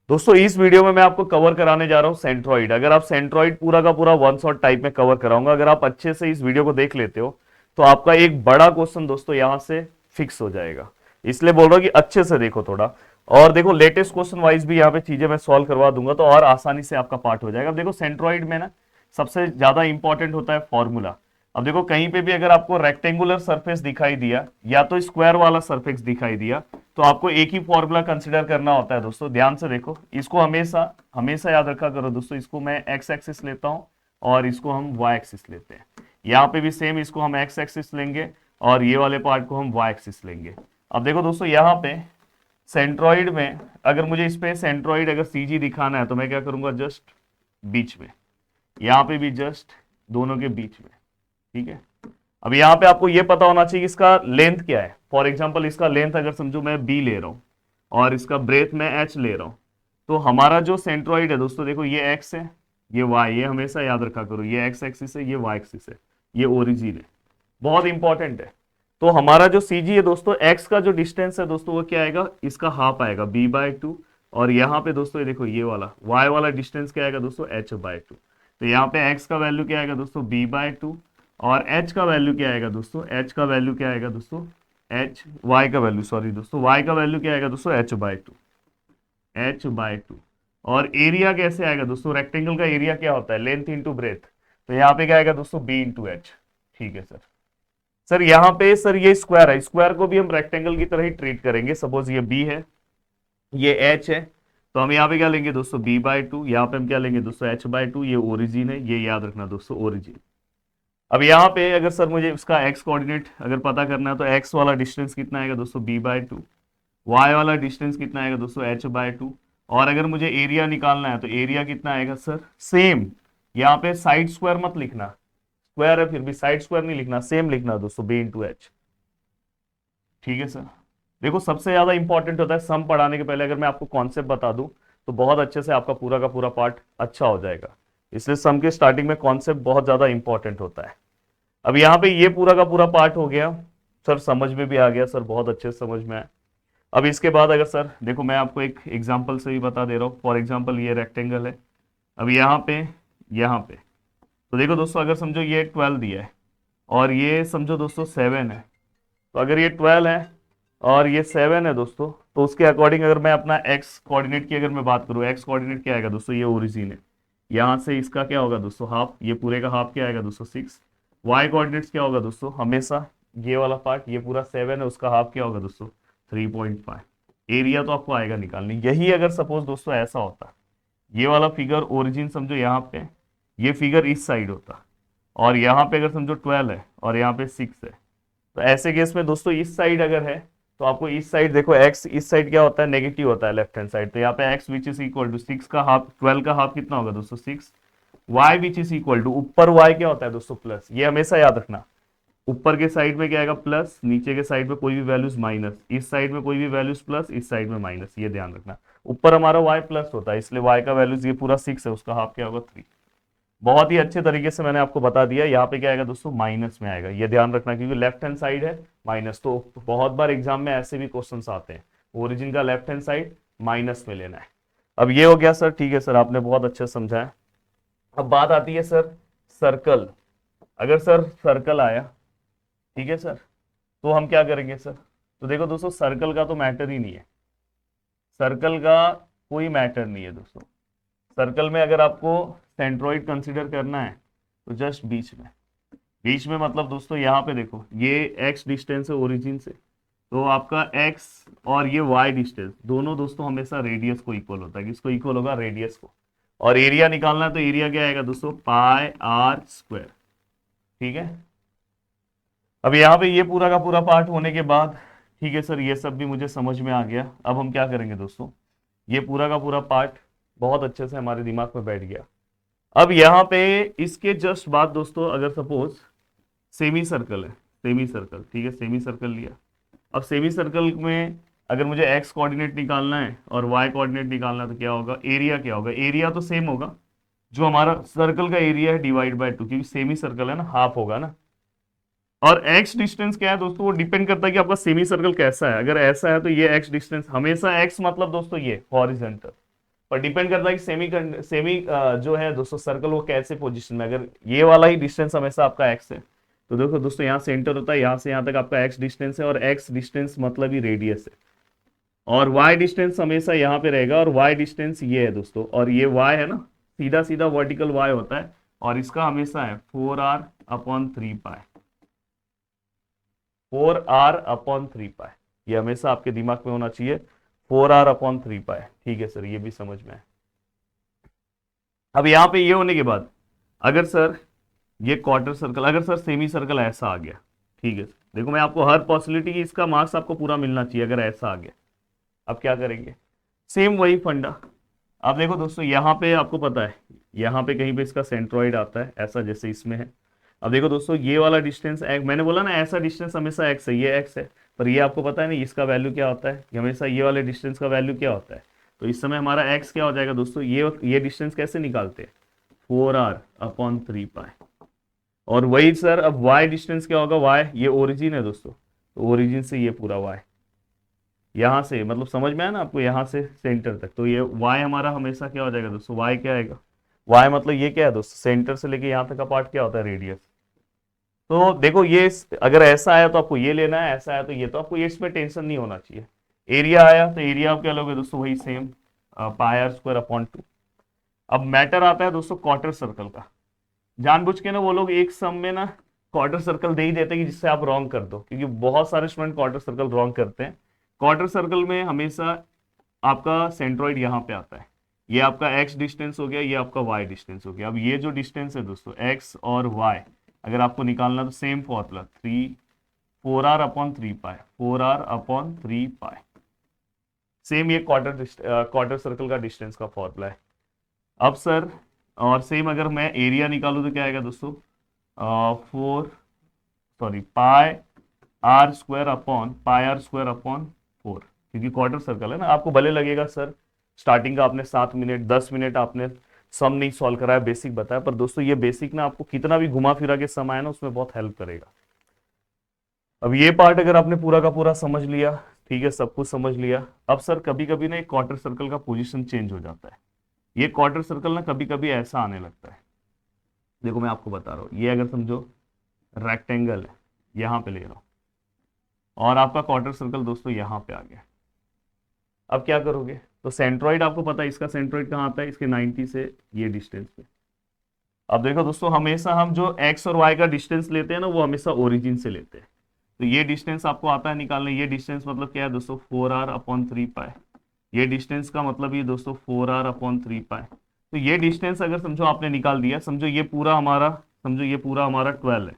दोस्तों इस वीडियो में मैं आपको कवर कराने जा रहा हूं सेंट्रॉइड। अगर आप सेंट्रॉइड पूरा का पूरा वन शॉट टाइप में कवर कराऊंगा, अगर आप अच्छे से इस वीडियो को देख लेते हो तो आपका एक बड़ा क्वेश्चन दोस्तों यहां से फिक्स हो जाएगा। इसलिए बोल रहा हूं कि अच्छे से देखो थोड़ा, और देखो लेटेस्ट क्वेश्चन वाइज भी यहाँ पे चीजें मैं सॉल्व करवा दूंगा तो और आसानी से आपका पार्ट हो जाएगा। अब देखो सेंट्रॉइड में ना सबसे ज्यादा इंपॉर्टेंट होता है फॉर्मूला। अब देखो कहीं पे भी अगर आपको रेक्टेंगुलर सरफेस दिखाई दिया या तो स्क्वायर वाला सरफेस दिखाई दिया तो आपको एक ही फॉर्मूला कंसिडर करना होता है। दोस्तों ध्यान से देखो, इसको हमेशा हमेशा याद रखा करो दोस्तों। इसको मैं एक्स एक्सिस लेता हूं और इसको हम वाई एक्सिस लेते हैं। यहाँ पे भी सेम, इसको हम एक्स एक्सिस लेंगे और ये वाले पार्ट को हम वाई एक्सिस लेंगे। अब देखो दोस्तों यहाँ पे सेंट्रॉइड में अगर मुझे इस पे सेंट्रॉइड अगर सीजी दिखाना है तो मैं क्या करूंगा, जस्ट बीच में, यहाँ पे भी जस्ट दोनों के बीच में। ठीक है, अब यहाँ पे आपको ये पता होना चाहिए इसका लेंथ क्या है। फॉर एग्जांपल इसका लेंथ अगर समझो मैं बी ले रहा हूँ और इसका ब्रेथ मैं एच ले रहा हूँ, तो हमारा जो सेंट्रॉइड है दोस्तों देखो ये एक्स है, ये वाई, ये हमेशा याद रखा करो, ये एक्स एक्सिस है, ये वाई एक्सिस है, ये ओरिजिन है, बहुत इंपॉर्टेंट है। तो हमारा जो सी जी है दोस्तों, एक्स का जो डिस्टेंस है दोस्तों वो क्या आएगा, इसका हाफ आएगा b/2। और यहाँ पे दोस्तों ये देखो ये वाला y वाला डिस्टेंस क्या आएगा दोस्तों, h/2। तो यहाँ पे x का वैल्यू क्या आएगा दोस्तों, b/2, और h का वैल्यू क्या आएगा दोस्तों, h का वैल्यू क्या आएगा दोस्तों, h y का वैल्यू, सॉरी दोस्तों, y का वैल्यू क्या आएगा दोस्तों, h/2। और एरिया कैसे आएगा दोस्तों, रेक्टेंगल का एरिया क्या होता है, लेंथ इंटू ब्रेथ। तो यहाँ पे क्या आएगा दोस्तों, b/h। ठीक है सर। सर यहाँ पे सर ये स्क्वायर है, स्क्वायर को भी हम रेक्टेंगल की तरह ही ट्रीट करेंगे। सपोज ये b है, ये h है, तो हम यहाँ पे क्या लेंगे दोस्तों, b/2। यहाँ पे हम क्या लेंगे दोस्तों, h/2। ये ओरिजिन है, ये याद रखना दोस्तों, ओरिजिन। अब यहाँ पे अगर सर मुझे इसका x कोऑर्डिनेट अगर पता करना है तो x वाला डिस्टेंस कितना आएगा दोस्तों, b/2। y वाला डिस्टेंस कितना आएगा दोस्तों, h/2। और अगर मुझे एरिया निकालना है तो एरिया कितना आएगा सर, सेम। यहाँ पे साइड स्क्वायर मत लिखना, स्क्वायर है फिर भी साइड स्क्वायर नहीं लिखना, सेम लिखना दोस्तों, b/h। ठीक है सर। देखो सबसे ज्यादा इंपॉर्टेंट होता है सम पढ़ाने के पहले अगर मैं आपको कॉन्सेप्ट बता दूं तो बहुत अच्छे से आपका पूरा का पूरा पार्ट अच्छा हो जाएगा। इसलिए सम के स्टार्टिंग में कॉन्सेप्ट बहुत ज्यादा इंपॉर्टेंट होता है। अब यहाँ पे ये पूरा का पूरा पार्ट हो गया सर, समझ में भी आ गया सर, बहुत अच्छे से समझ में आया। अब इसके बाद अगर सर देखो मैं आपको एक एग्जाम्पल से भी बता दे रहा हूँ। फॉर एग्जाम्पल ये रेक्टेंगल है, अब यहाँ पे तो देखो दोस्तों अगर समझो ये 12 दिया है और ये समझो दोस्तों 7 है, तो अगर ये 12 है और ये 7 है दोस्तों, तो उसके अकॉर्डिंग अगर मैं अपना एक्स कोऑर्डिनेट की अगर मैं बात करूँ, एक्स कोऑर्डिनेट क्या आएगा दोस्तों, ये ओरिजिन है, यहाँ से इसका क्या होगा दोस्तों, हाफ, ये पूरे का हाफ क्या आएगा दोस्तों, 6। वाई कोऑर्डिनेट्स क्या होगा दोस्तों, हमेशा ये वाला पार्ट, ये पूरा 7 है, उसका हाफ क्या होगा दोस्तों, 3.5। एरिया तो आपको आएगा निकालनी। यही अगर सपोज दोस्तों ऐसा होता, ये वाला फिगर ओरिजिन समझो यहाँ पे, ये फिगर इस साइड होता, और यहाँ पे अगर समझो 12 है और यहाँ पे 6 है, तो ऐसे केस में दोस्तों इस साइड अगर है तो आपको इस साइड देखो, x इस साइड क्या होता है, नेगेटिव होता है लेफ्ट हैंड साइड। तो यहाँ पे x which is equal to 6 का हाफ, 12 का हाफ कितना होगा दोस्तों, 6। y which is equal to, ऊपर y क्या होता है दोस्तों, प्लस। ये हमेशा याद रखना, ऊपर के साइड में क्या आएगा प्लस, नीचे के साइड में कोई भी वैल्यूज माइनस, इस साइड में कोई भी वैल्यूज प्लस, इस साइड में माइनस, ये ध्यान रखना। ऊपर हमारा y प्लस होता है, इसलिए y का वैल्यूज ये पूरा 6 है, उसका हाफ क्या होगा 3। बहुत ही अच्छे तरीके से मैंने आपको बता दिया। यहाँ पे क्या आएगा दोस्तों, माइनस में आएगा, ये ध्यान रखना, क्योंकि लेफ्ट हैंड साइड है माइनस। तो बहुत बार एग्जाम में ऐसे भी क्वेश्चंस आते हैं, ओरिजिन का लेफ्ट हैंड साइड माइनस में लेना है। अब ये हो गया सर, ठीक है सर, आपने बहुत अच्छा समझाया। अब बात आती है सर सर्कल। अगर सर सर्कल आया, ठीक है सर, तो हम क्या करेंगे सर, तो देखो दोस्तों सर्कल का तो मैटर ही नहीं है, सर्कल का कोई मैटर नहीं है दोस्तों। सर्कल में अगर आपको सेंट्रॉइड कंसीडर करना है तो जस्ट बीच में, बीच में मतलब दोस्तों यहाँ पे देखो ये x डिस्टेंस है ओरिजिन से, तो आपका x और ये y डिस्टेंस दोनों दोस्तों हमेशा रेडियस को इक्वल होता है। किसको इक्वल होगा, रेडियस को। और एरिया निकालना है तो एरिया क्या आएगा दोस्तों, πr²। ठीक है, अब यहाँ पे ये पूरा का पूरा पार्ट होने के बाद, ठीक है सर, ये सब भी मुझे समझ में आ गया। अब हम क्या करेंगे दोस्तों, ये पूरा का पूरा पार्ट बहुत अच्छे से हमारे दिमाग में बैठ गया। अब यहाँ पे इसके जस्ट बाद दोस्तों अगर सपोज सेमी सर्कल है, सेमी सर्कल, ठीक है, सेमी सर्कल लिया। अब सेमी सर्कल में अगर मुझे x कोऑर्डिनेट निकालना है और y कोऑर्डिनेट निकालना है तो क्या होगा, एरिया क्या होगा, एरिया तो सेम होगा, जो हमारा सर्कल का एरिया है डिवाइड/2, क्योंकि सेमी सर्कल है ना, हाफ होगा ना। और x डिस्टेंस क्या है दोस्तों, वो डिपेंड करता है कि आपका सेमी सर्कल कैसा है। अगर ऐसा है तो ये x डिस्टेंस हमेशा, x मतलब दोस्तों ये हॉरिजॉन्टल, पर डिपेंड करता है कि सेमी सेमी जो है दोस्तों सर्कल वो कैसे पोजीशन में, अगर ये वाला ही डिस्टेंस हमेशा आपका एक्स है तो देखो दोस्तों यहाँ सेंटर होता है, यहाँ से यहाँ तक आपका एक्स डिस्टेंस है और एक्स डिस्टेंस मतलब ही रेडियस है, और y डिस्टेंस हमेशा यहाँ पे रहेगा और y डिस्टेंस ये है दोस्तों, और ये y है ना, सीधा सीधा वर्टिकल y होता है और इसका हमेशा है 4r/3π, 4r/3π, ये हमेशा आपके दिमाग में होना चाहिए 4r/3π। ठीक है सर, ये भी समझ में है। अब यहाँ पे ये होने के बाद अगर सर ये क्वार्टर सर्कल, अगर सर सेमी सर्कल ऐसा आ गया, ठीक है सर, देखो मैं आपको हर पॉसिबिलिटी की इसका मार्क्स आपको पूरा मिलना चाहिए अगर ऐसा आ गया। अब क्या करेंगे, सेम वही फंडा। अब देखो दोस्तों यहाँ पे आपको पता है यहाँ पे कहीं पे इसका सेंट्रॉइड आता है ऐसा जैसे इसमें है। अब देखो दोस्तों ये वाला डिस्टेंस, मैंने बोला ना ऐसा डिस्टेंस हमेशा एक्स है, ये एक्स है, पर ये आपको पता है ना इसका वैल्यू क्या होता है, हमेशा ये वाले डिस्टेंस का वैल्यू क्या होता है। तो इस समय हमारा एक्स क्या हो जाएगा दोस्तों, ये डिस्टेंस कैसे निकालते हैं 4r/3π। और वही सर अब y डिस्टेंस क्या होगा, y ये ओरिजिन है दोस्तों, तो ओरिजिन से ये पूरा y यहाँ से, मतलब समझ में आया ना आपको, यहाँ से सेंटर तक, तो ये y हमारा हमेशा क्या हो जाएगा दोस्तों, y क्या आएगा, y मतलब ये क्या है दोस्तों, सेंटर से लेके यहाँ तक का पार्ट क्या होता है, रेडियस। तो देखो ये अगर ऐसा आया तो आपको ये लेना है, ऐसा आया तो ये, तो आपको ये इसमें टेंशन नहीं होना चाहिए। एरिया आया तो एरिया आप क्या लोगे दोस्तों, वही सेम πr²/2। अब मैटर आता है दोस्तों क्वार्टर सर्कल का। जानबूझ के ना वो लोग एक सम में ना क्वार्टर सर्कल दे ही देते हैं कि जिससे आप रॉन्ग कर दो, क्योंकि बहुत सारे स्टूडेंट क्वार्टर सर्कल रॉन्ग करते हैं। क्वार्टर सर्कल में हमेशा आपका सेंट्रॉइड यहाँ पे आता है, ये आपका x डिस्टेंस हो गया, ये आपका y डिस्टेंस हो गया। अब ये जो डिस्टेंस है दोस्तों x और y अगर आपको निकालना तो same formula 4r/3π, 4r/3π, same ये क्वार्टर सर्कल का डिस्टेंस का फॉर्मूला है। अब सर और सेम अगर मैं एरिया निकालूं तो क्या आएगा दोस्तों, πr²/4, क्योंकि क्वार्टर सर्कल है ना। आपको भले लगेगा सर स्टार्टिंग का आपने 7 मिनट 10 मिनट आपने सम नहीं सॉल्व कराया, बेसिक बताया, पर दोस्तों ये बेसिक ना आपको कितना भी घुमा फिरा के सम आए ना उसमें बहुत हेल्प करेगा। अब ये पार्ट अगर आपने पूरा का पूरा समझ लिया, ठीक है, सब कुछ समझ लिया। अब सर कभी कभी ना एक क्वार्टर सर्कल का पोजीशन चेंज हो जाता है। ये क्वार्टर सर्कल ना कभी कभी ऐसा आने लगता है, देखो मैं आपको बता रहा हूँ, ये अगर समझो रेक्टेंगल है, यहाँ पे ले रहा हूँ, और आपका क्वार्टर सर्कल दोस्तों यहाँ पे आ गया। अब क्या करोगे, तो सेंट्रॉइड आपको पता है इसका सेंट्रॉइड कहाँ आता है, इसके 90 से ये डिस्टेंस पे। अब देखो दोस्तों हमेशा हम जो x और y का डिस्टेंस लेते हैं ना वो हमेशा ओरिजिन से लेते हैं, तो ये डिस्टेंस आपको आता है निकालने। ये डिस्टेंस मतलब क्या है दोस्तों 4r/3π, ये डिस्टेंस का मतलब ये दोस्तों 4r/3π। तो ये डिस्टेंस अगर समझो आपने निकाल दिया, समझो ये पूरा हमारा 12 है,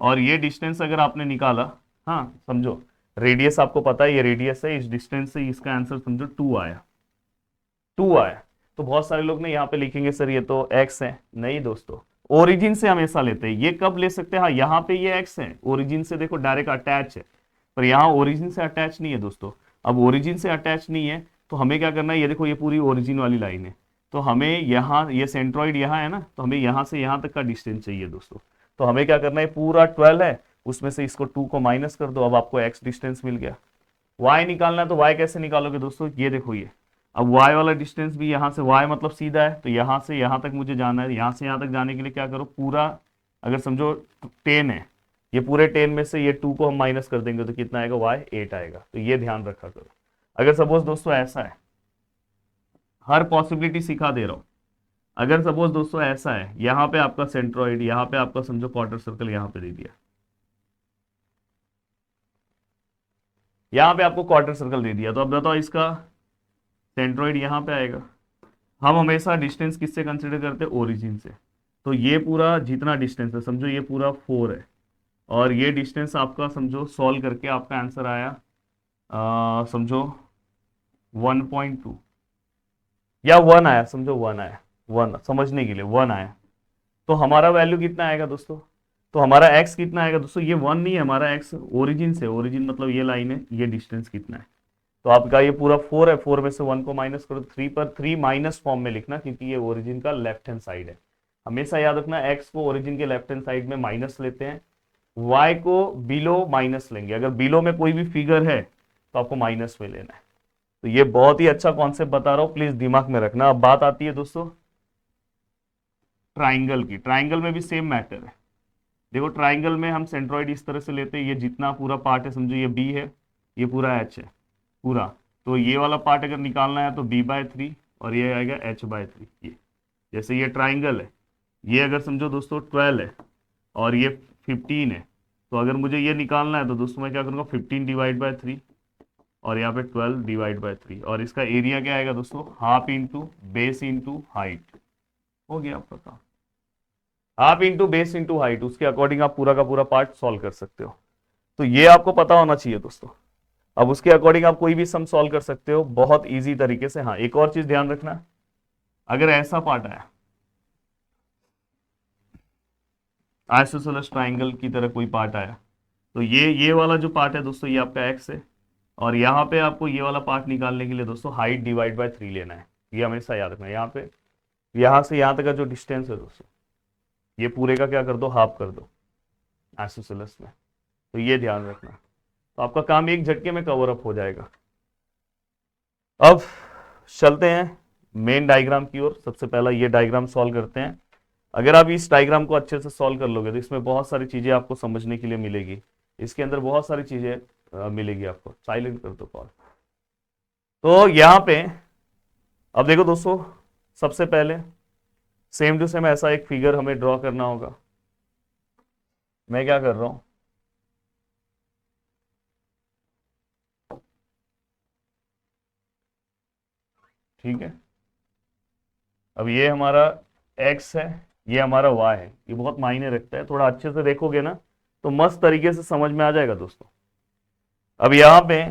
और ये डिस्टेंस अगर आपने निकाला, हाँ समझो रेडियस आपको पता है ये रेडियस है, इस डिस्टेंस से इसका आंसर समझो 2 आया। तो बहुत सारे लोग ना यहाँ पे लिखेंगे सर ये तो x है, नहीं दोस्तों, ओरिजिन से हमेशा लेते हैं। ये कब ले सकते हैं, हाँ यहाँ पे ये x है, ओरिजिन से देखो डायरेक्ट अटैच है, पर यहाँ ओरिजिन से अटैच नहीं है दोस्तों। अब ओरिजिन से अटैच नहीं है तो हमें क्या करना है, ये देखो ये पूरी ओरिजिन वाली लाइन है, तो हमें यहाँ ये सेंट्रॉइड यहाँ है ना, तो हमें यहाँ से यहाँ तक का डिस्टेंस चाहिए दोस्तों। तो हमें क्या करना है, पूरा 12 है, उसमें से इसको 2 को माइनस कर दो, अब आपको x डिस्टेंस मिल गया। y निकालना है तो y कैसे निकालोगे दोस्तों, ये देखो ये, अब y वाला डिस्टेंस भी यहाँ से, y मतलब सीधा है, तो यहाँ से यहाँ तक मुझे जाना है, यहाँ से यहाँ तक जाने के लिए क्या करो, पूरा अगर समझो 10 है, ये पूरे 10 में से ये 2 को हम माइनस कर देंगे तो कितना आएगा, y 8 आएगा। तो ये ध्यान रखा करो। अगर सपोज दोस्तों ऐसा है, हर पॉसिबिलिटी सिखा दे रहा हूँ, अगर सपोज दोस्तों ऐसा है, यहाँ पे आपका सेंट्रॉइड, यहाँ पे आपका समझो क्वार्टर सर्कल यहाँ पे दे दिया, यहाँ पे आपको क्वार्टर सर्कल दे दिया, तो अब बताओ इसका सेंट्रॉइड यहाँ पे आएगा। हम हमेशा डिस्टेंस किससे कंसिडर करते हैं, ओरिजिन से। तो ये पूरा जितना डिस्टेंस है समझो ये पूरा 4 है, और ये डिस्टेंस आपका समझो सॉल्व करके आपका आंसर आया समझो 1.2 या 1 आया, समझो 1 आया, 1 समझने के लिए 1 आया, तो हमारा वैल्यू कितना आएगा दोस्तों, तो हमारा x कितना आएगा दोस्तों, ये 1 नहीं है, हमारा x ओरिजिन से, ओरिजिन मतलब ये लाइन है, ये डिस्टेंस कितना है, तो आपका ये पूरा 4 है, 4 में से 1 को माइनस करो, 3 पर 3 माइनस फॉर्म में लिखना, क्योंकि ये ओरिजिन का लेफ्ट हैंड साइड है। हमेशा याद रखना x को ओरिजिन के लेफ्ट हैंड साइड में माइनस लेते हैं, y को बिलो माइनस लेंगे, अगर बिलो में कोई भी फिगर है तो आपको माइनस में लेना है। तो ये बहुत ही अच्छा कॉन्सेप्ट बता रहा हूं, प्लीज दिमाग में रखना। अब बात आती है दोस्तों ट्राइंगल की। ट्राइंगल में भी सेम मैटर है। देखो ट्राइंगल में हम सेंट्रॉइड इस तरह से लेते हैं, ये जितना पूरा पार्ट है समझो ये बी है, ये पूरा एच है पूरा। तो ये वाला पार्ट अगर निकालना है तो b/3 और ये आएगा h/3। ये जैसे ये ट्राइंगल है, ये अगर समझो दोस्तों 12 है और ये 15 है, तो अगर मुझे ये निकालना है तो दोस्तों मैं क्या करूँगा 15/3 और यहाँ पे 12/3 और इसका एरिया क्या आएगा दोस्तों half into base into height. हो गया आपका काम। Half into base into height, उसके अकॉर्डिंग आप पूरा का पूरा पार्ट सॉल्व कर सकते हो। तो ये आपको पता होना चाहिए दोस्तों। अब उसके अकॉर्डिंग आप कोई भी सम सॉल्व कर सकते हो बहुत इजी तरीके से। हाँ एक और चीज ध्यान रखना, अगर ऐसा पार्ट आया आइसोसेलेस ट्राइंगल की तरह कोई पार्ट आया, तो ये वाला जो पार्ट है दोस्तों ये आपका एक्स है, और यहाँ पे आपको ये वाला पार्ट निकालने के लिए दोस्तों हाइट डिवाइड/3 लेना है। ये हमेशा याद रखना है। यहाँ पे यहाँ से यहाँ तक का जो डिस्टेंस है दोस्तों, ये पूरे का क्या कर दो हाफ कर दो आइसोसेलेस में। तो ये ध्यान रखना, तो आपका काम एक झटके में कवर अप हो जाएगा। अब चलते हैं मेन डायग्राम की ओर। सबसे पहला ये डायग्राम सॉल्व करते हैं। अगर आप इस डायग्राम को अच्छे से सॉल्व कर लोगे तो इसमें बहुत सारी चीजें आपको समझने के लिए मिलेगी। इसके अंदर बहुत सारी चीजें मिलेगी आपको। साइलेंट कर दो कॉल। तो यहाँ पे अब देखो दोस्तों, सबसे पहले सेम टू सेम ऐसा एक फिगर हमें ड्रॉ करना होगा। मैं क्या कर रहा हूं, ठीक है। अब ये हमारा x है, ये हमारा y है। ये बहुत मायने रखता है, थोड़ा अच्छे से देखोगे ना तो मस्त तरीके से समझ में आ जाएगा दोस्तों। अब यहां पे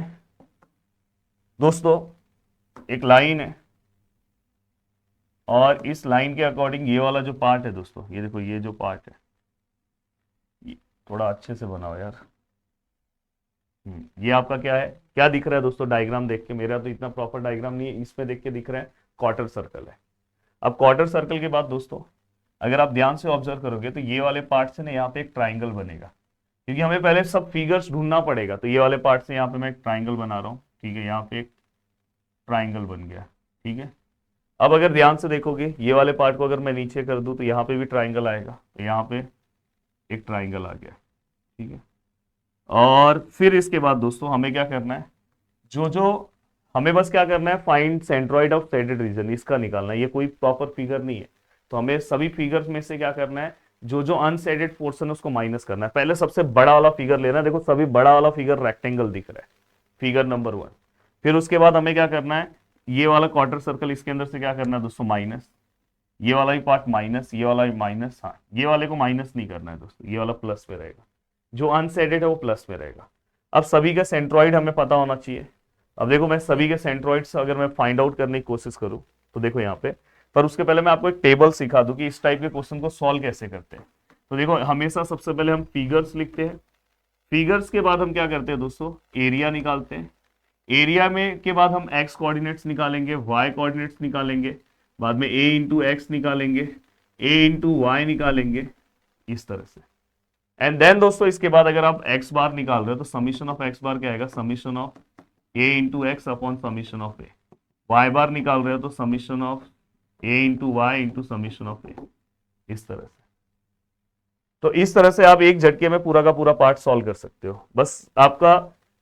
दोस्तों एक लाइन है, और इस लाइन के अकॉर्डिंग ये वाला जो पार्ट है दोस्तों, ये देखो ये जो पार्ट है, ये थोड़ा अच्छे से बनाओ यार। ये आपका क्या है, क्या दिख रहा है दोस्तों डायग्राम देख के? मेरा तो इतना प्रॉपर डायग्राम नहीं है, इसमें देख के दिख रहा है क्वार्टर सर्कल है। अब क्वार्टर सर्कल के बाद दोस्तों अगर आप ध्यान से ऑब्जर्व करोगे तो ये वाले पार्ट से ना यहाँ पे एक ट्राइंगल बनेगा, क्योंकि हमें पहले सब फिगर्स ढूंढना पड़ेगा। तो ये वाले पार्ट से यहाँ पे मैं एक ट्राइंगल बना रहा हूँ, ठीक है। यहाँ पे एक ट्राइंगल बन गया, ठीक है। अब अगर ध्यान से देखोगे ये वाले पार्ट को अगर मैं नीचे कर दूं तो यहाँ पे भी ट्राइंगल आएगा, तो यहाँ पे एक ट्राइंगल आ गया, ठीक है। और फिर इसके बाद दोस्तों हमें क्या करना है, जो जो हमें बस क्या करना है, find centroid of shaded region, इसका निकालना है। ये कोई प्रॉपर फिगर नहीं है, तो हमें सभी फिगर्स में से क्या करना है, जो जो अनशेडेड पोर्शन है उसको माइनस करना है। पहले सबसे बड़ा वाला फिगर लेना है। देखो सभी बड़ा वाला फिगर रेक्टेंगल दिख रहा है, फिगर नंबर 1। फिर उसके बाद हमें क्या करना है, ये वाला क्वार्टर सर्कल इसके अंदर से क्या करना है दोस्तों माइनस, ये वाला भी पार्ट माइनस, ये वाला भी माइनस। हाँ ये वाले को माइनस नहीं करना है दोस्तों, ये वाला प्लस में रहेगा, जो अनशेडेड है वो प्लस में रहेगा। अब सभी का सेंट्रॉइड हमें पता होना चाहिए। अब देखो मैं सभी के सेंट्रॉइड्स अगर मैं फाइंड आउट करने की कोशिश करूं तो देखो यहाँ पे, पर उसके पहले मैं आपको एक टेबल सिखा दूं कि इस टाइप के क्वेश्चन को सॉल्व कैसे करते हैं। तो देखो हमेशा सबसे पहले हम फिगर्स लिखते हैं, फिगर्स के बाद हम क्या करते हैं दोस्तों एरिया निकालते हैं। एरिया में के बाद हम एक्स कोऑर्डिनेट्स निकालेंगे, वाई कोऑर्डिनेट्स निकालेंगे, बाद में ए इंटू एक्स निकालेंगे, ए इंटू वाई निकालेंगे, इस तरह से। एंड देन दोस्तों इसके बाद अगर आप एक्स बार निकाल रहे हो तो समीशन ऑफ एक्स बार क्या आएगा, summation of A into X upon summation of A. Y bar निकाल रहे हो तो summation of A into Y into summation of A, इस तरह से। तो इस तरह से आप एक झटके में पूरा का पूरा पार्ट सॉल्व कर सकते हो। बस आपका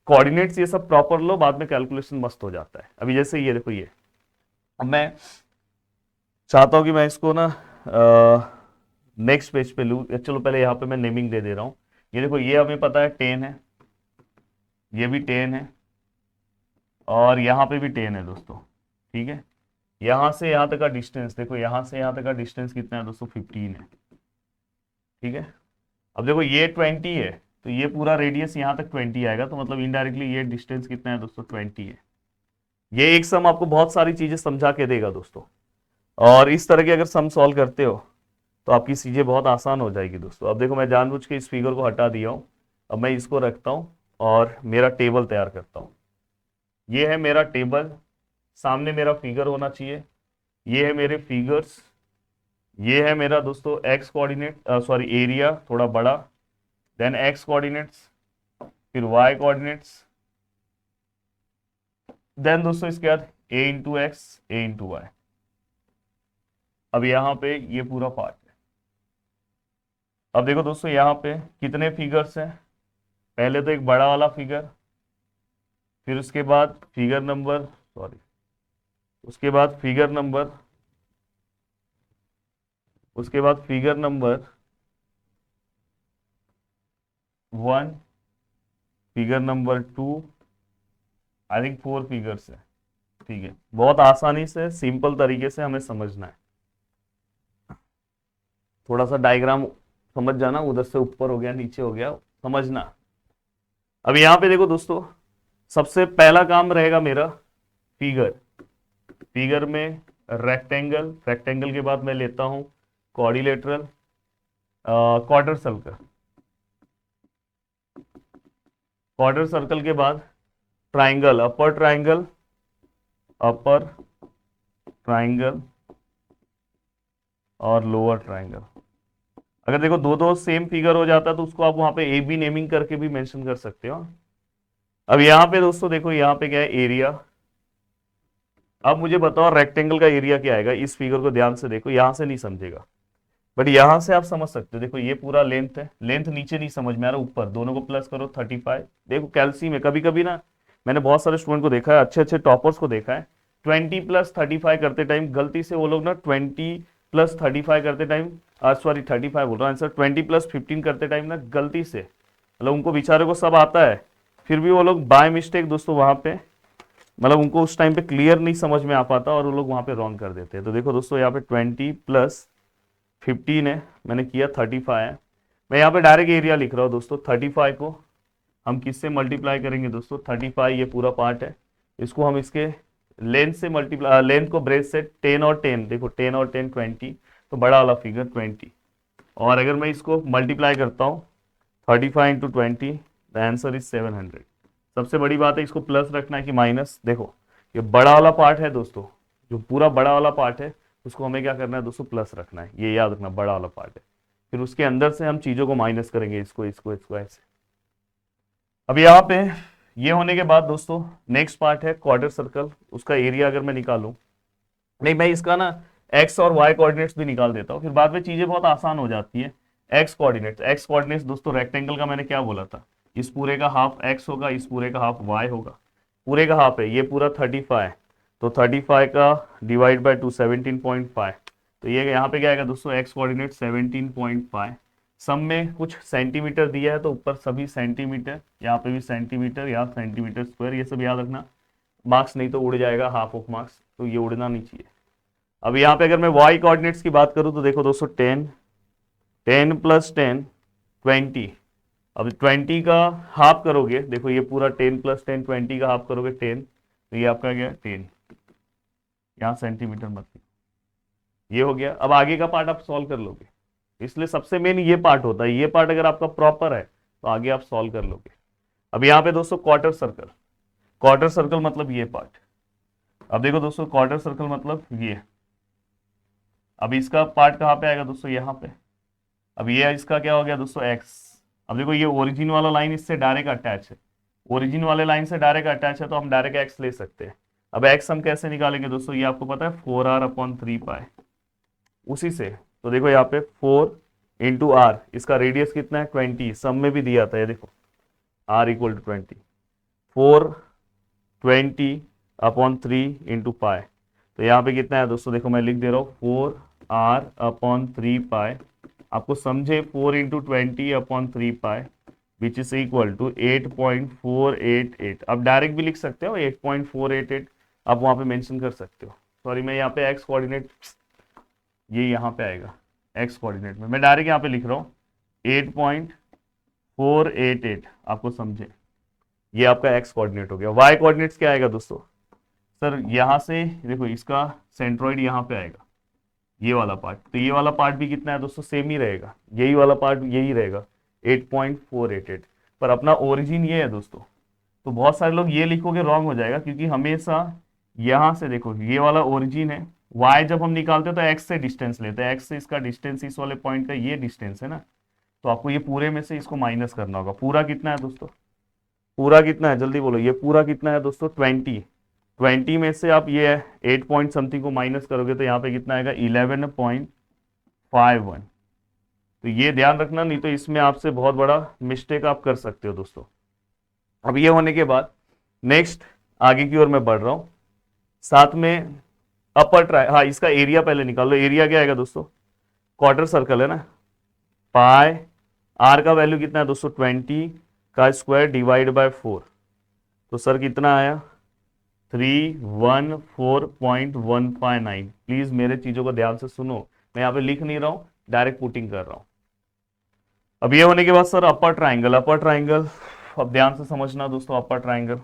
कोऑर्डिनेट्स ये सब प्रॉपर लो, बाद में कैलकुलेशन मस्त हो जाता है। अभी जैसे ये देखो, ये अब मैं चाहता हूं कि मैं इसको ना नेक्स्ट पेज पे लूँ। चलो पहले यहाँ पे मैं नेमिंग दे दे रहा हूँ। ये देखो ये हमें पता है 10 है, ये भी 10 है, और यहाँ पे भी 10 है दोस्तों, ठीक है। यहाँ से यहाँ तक का डिस्टेंस देखो, यहाँ से यहाँ तक का डिस्टेंस कितना है दोस्तों 15 है, ठीक है। अब देखो ये 20 है, तो ये पूरा रेडियस यहाँ तक 20 आएगा, तो मतलब इनडायरेक्टली ये डिस्टेंस कितना है दोस्तों 20 है। ये एक सम आपको बहुत सारी चीजें समझा के देगा दोस्तों, और इस तरह के अगर सम सॉल्व करते हो तो आपकी चीजें बहुत आसान हो जाएगी दोस्तों। अब देखो मैं जानबूझ के इस फिगर को हटा दिया हूँ, अब मैं इसको रखता हूँ और मेरा टेबल तैयार करता हूँ। ये है मेरा टेबल, सामने मेरा फिगर होना चाहिए, ये है मेरे फिगर्स, ये है मेरा दोस्तों एक्स कोऑर्डिनेट, सॉरी एरिया थोड़ा बड़ा, देन एक्स कोऑर्डिनेट्स, फिर वाई कोऑर्डिनेट्स, देन दोस्तों इसके बाद a into x a into y. अब यहाँ पे ये पूरा पार्ट है। अब देखो दोस्तों यहाँ पे कितने फिगर्स हैं, पहले तो एक बड़ा वाला फिगर, फिर उसके बाद फिगर नंबर सॉरी उसके बाद फिगर नंबर उसके बाद figure number 1, figure number 2, I think 4 figures है। ठीक है, बहुत आसानी से सिंपल तरीके से हमें समझना है। थोड़ा सा डायग्राम समझ जाना, उधर से ऊपर हो गया नीचे हो गया समझना। अब यहाँ पे देखो दोस्तों, सबसे पहला काम रहेगा मेरा फिगर। फिगर में रेक्टेंगल, रेक्टेंगल के बाद मैं लेता हूं quadrilateral, quarter circle, quarter circle के बाद ट्राइंगल, अपर ट्राइंगल, अपर ट्राइंगल और लोअर ट्राइंगल। अगर देखो दो दो सेम फिगर हो जाता है तो उसको आप वहां पे ए बी नेमिंग करके भी मेंशन कर सकते हो। अब यहाँ पे दोस्तों देखो, यहाँ पे क्या है, एरिया। अब मुझे बताओ रेक्टेंगल का एरिया क्या आएगा। इस फिगर को ध्यान से देखो, यहां से नहीं समझेगा बट यहां से आप समझ सकते हो। देखो ये पूरा लेंथ है, लेंथ नीचे नहीं समझ में आ रहा, ऊपर दोनों को प्लस करो 35। देखो कैल्सी में कभी कभी ना, मैंने बहुत सारे स्टूडेंट को देखा है, अच्छे अच्छे टॉपर्स को देखा है, 20 प्लस 35 करते टाइम गलती से वो लोग ना 20 प्लस 35 करते टाइम, सॉरी 35 बोल रहा हूँ आंसर, 20 प्लस 15 करते टाइम ना गलती से, मतलब उनको बेचारे को सब आता है, फिर भी वो लोग बाय मिस्टेक दोस्तों वहां पे, मतलब उनको उस टाइम पे क्लियर नहीं समझ में आ पाता और वो लोग वहां पे रॉन्ग कर देते हैं। तो देखो दोस्तों यहाँ पे 20 प्लस 15 है, मैंने किया 35 है। मैं यहाँ पे डायरेक्ट एरिया लिख रहा हूँ दोस्तों। 35 को हम किससे मल्टीप्लाई करेंगे दोस्तों, 35 ये पूरा पार्ट है, इसको हम इसके लेंथ से मल्टीप्लाई, लेंथ को ब्रेथ से 10 और 10, देखो 10 और 10 20, तो बड़ा वाला फिगर 20। और अगर मैं इसको मल्टीप्लाई करता हूँ 35 इंटू 20, द आंसर इज 700। सबसे बड़ी बात है इसको प्लस रखना है कि माइनस। देखो ये बड़ा वाला पार्ट है दोस्तों, जो पूरा बड़ा वाला पार्ट है उसको हमें क्या करना है दोस्तों, प्लस रखना है, ये याद रखना बड़ा वाला पार्ट है। फिर उसके अंदर से हम चीजों को माइनस करेंगे, इसको इसको इसको ऐसे। अब यहाँ पे ये होने के बाद दोस्तों नेक्स्ट पार्ट है क्वार्टर सर्कल। उसका एरिया अगर मैं निकालूं, नहीं मैं इसका ना एक्स और वाई कोऑर्डिनेट्स भी निकाल देता हूँ, फिर बाद में चीजें बहुत आसान हो जाती है। एक्स कोऑर्डिनेट्स दोस्तों रेक्टेंगल का मैंने क्या बोला था, इस पूरे का हाफ एक्स होगा, इस पूरे का हाफ वाई होगा। पूरे का हाफ है ये पूरा 35, तो 35 का डिवाइड बाय 2 17.5, तो ये यहाँ पे क्या आएगा दोस्तों, एक्स कोऑर्डिनेट 17.5। सम में कुछ सेंटीमीटर दिया है तो ऊपर सभी सेंटीमीटर, यहाँ पे भी सेंटीमीटर, यहाँ सेंटीमीटर स्क्वायर, ये सब याद रखना। मार्क्स नहीं तो उड़ जाएगा, हाफ ऑफ मार्क्स, तो ये उड़ना नहीं चाहिए। अब यहाँ पे अगर मैं वाई कोऑर्डिनेट्स की बात करूँ तो देखो दोस्तों 10 प्लस 10 20। अब 20 का हाफ करोगे, देखो ये पूरा 10 प्लस 10 20 का हाफ करोगे 10, तो ये आपका क्या 10, यहाँ सेंटीमीटर मत, ये हो गया। अब आगे का पार्ट आप सॉल्व कर लोगे, इसलिए सबसे मेन ये पार्ट होता है। ये पार्ट अगर आपका प्रॉपर है तो आगे आप सॉल्व कर लोगे। अब यहाँ पे दोस्तों क्वार्टर सर्कल, क्वार्टर सर्कल मतलब ये पार्ट। अब देखो दोस्तों क्वार्टर सर्कल मतलब ये, अब इसका पार्ट कहाँ पे आएगा दोस्तों, यहाँ पे। अब ये इसका क्या हो गया दोस्तों, एक्स। अब देखो ये ओरिजिन वाला लाइन इससे डायरेक्ट अटैच है, ओरिजिन वाले लाइन से डायरेक्ट अटैच है, तो हम डायरेक्ट एक्स ले सकते हैं। अब एक्स हम कैसे निकालेंगे दोस्तों, ये आपको पता है 4r/3π, उसी से। तो देखो यहाँ पे 4 इंटू आर, इसका रेडियस कितना है 20, सम में भी दिया था ये देखो, r equal to 20, 4/20/3 into pi. तो यहाँ पे कितना है दोस्तों, देखो मैं लिख दे रहा हूँ 4r/3π, आपको समझे 4 into 20/3π which is equal to 8.488। आप डायरेक्ट भी लिख सकते हो 8.488, आप वहां पे मेंशन कर सकते हो। सॉरी मैं यहाँ पे एक्स कोऑर्डिनेट, ये यहाँ पे आएगा एक्स कोऑर्डिनेट में, मैं डायरेक्ट यहाँ पे लिख रहा हूँ 8.488, आपको समझे, ये आपका एक्स कोऑर्डिनेट हो गया। वाई कोऑर्डिनेट्स क्या आएगा दोस्तों, सर यहाँ से देखो इसका सेंट्रॉइड यहाँ पे आएगा, ये वाला पार्ट, तो ये वाला पार्ट भी कितना है दोस्तों, सेम ही रहेगा, यही वाला पार्ट यही रहेगा 8.488, पर अपना ओरिजिन ये है दोस्तों। तो बहुत सारे लोग ये लिखोगे रॉन्ग हो जाएगा, क्योंकि हमेशा यहाँ से देखो ये वाला ओरिजिन है, y जब हम निकालते हैं तो x से डिस्टेंस लेते हैं, x से इसका डिस्टेंस, इस वाले पॉइंट का ये डिस्टेंस है ना, तो आपको ये पूरे में से इसको माइनस करना होगा। पूरा कितना है दोस्तों, पूरा कितना है जल्दी बोलो, ये पूरा कितना है दोस्तों 20, 20 में से आप ये 8 पॉइंट समथिंग को माइनस करोगे तो यहाँ पे कितना आएगा 11.51। तो ये ध्यान रखना, नहीं तो इसमें आपसे बहुत बड़ा मिस्टेक आप कर सकते हो दोस्तों। अब ये होने के बाद नेक्स्ट आगे की ओर मैं बढ़ रहा हूं, साथ में अपर ट्राई, हाँ इसका एरिया पहले निकाल लो। एरिया क्या आएगा दोस्तों, क्वार्टर सर्कल है ना, पाई आर का वैल्यू कितना है दोस्तों 20 का स्क्वायर डिवाइड बाय 4। तो सर कितना आया 314.159। प्लीज मेरे चीजों को ध्यान से सुनो, मैं यहाँ पे लिख नहीं रहा हूं, डायरेक्ट पुटिंग कर रहा हूं। अब ये होने के बाद सर अपर ट्राइंगल, अपर ट्राइंगल अब ध्यान से समझना दोस्तों। अपर ट्राइंगल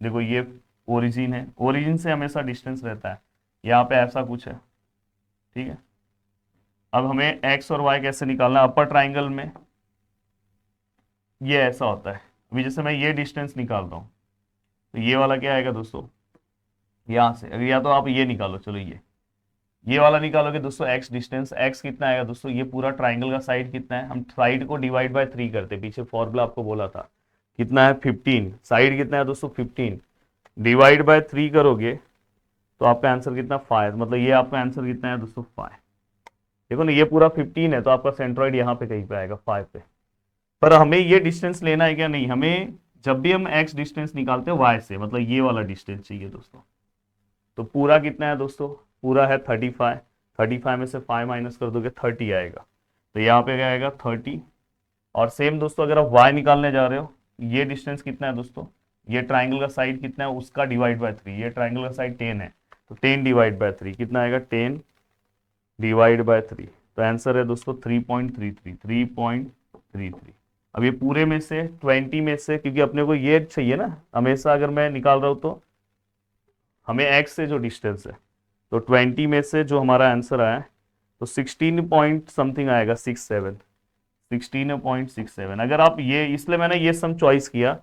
देखो ये ओरिजिन है, ओरिजिन से हमेशा डिस्टेंस रहता है, यहाँ पे ऐसा कुछ है, ठीक है। अब हमें एक्स और वाई कैसे निकालना है अपर ट्राइंगल में, ये ऐसा होता है। अभी जैसे मैं ये डिस्टेंस निकाल रहा हूँ तो ये वाला क्या आएगा दोस्तों, यहाँ से अगर या तो आप ये निकालो, चलो ये वाला निकालोगे दोस्तों एक्स डिस्टेंस, एक्स कितना आएगा दोस्तों, ये पूरा ट्राइंगल का साइड कितना है, हम साइड को डिवाइड बाय 3 करते, पीछे फॉर्मूला आपको बोला था कितना है 15, साइड कितना है दोस्तों 15, डिवाइड बाय 3 करोगे तो आपका आंसर कितना 5, मतलब ये आपका आंसर कितना है दोस्तों 5। देखो ना ये पूरा 15 है तो आपका सेंट्रॉइड यहाँ पे कहीं पे आएगा 5 पे। पर हमें ये डिस्टेंस लेना है क्या, नहीं, हमें जब भी हम एक्स डिस्टेंस निकालते हैं वाई से, मतलब ये वाला डिस्टेंस चाहिए दोस्तों। तो पूरा कितना है दोस्तों, पूरा है 35, 35 में से 5 माइनस कर दोगे 30 आएगा, तो यहाँ पे क्या आएगा 30। और सेम दोस्तों अगर आप y निकालने जा रहे हो, ये डिस्टेंस कितना है दोस्तों, ये ट्राइंगल का साइड कितना है उसका डिवाइड बाय 3, ये ट्राइंगल का साइड 10 है तो 10 डिवाइड बाय 3 कितना आएगा 10 डिवाइड बाय 3, तो आंसर है दोस्तों 3.33, 3.33। अब ये पूरे में से 20 में से, क्योंकि अपने को ये चाहिए ना हमेशा, अगर मैं निकाल रहा हूँ तो हमें x से जो डिस्टेंस है, तो 20 में से जो हमारा आंसर आया तो 16 पॉइंट समथिंग आएगा 67, 16.67। अगर आप ये, इसलिए मैंने ये सम चॉइस किया,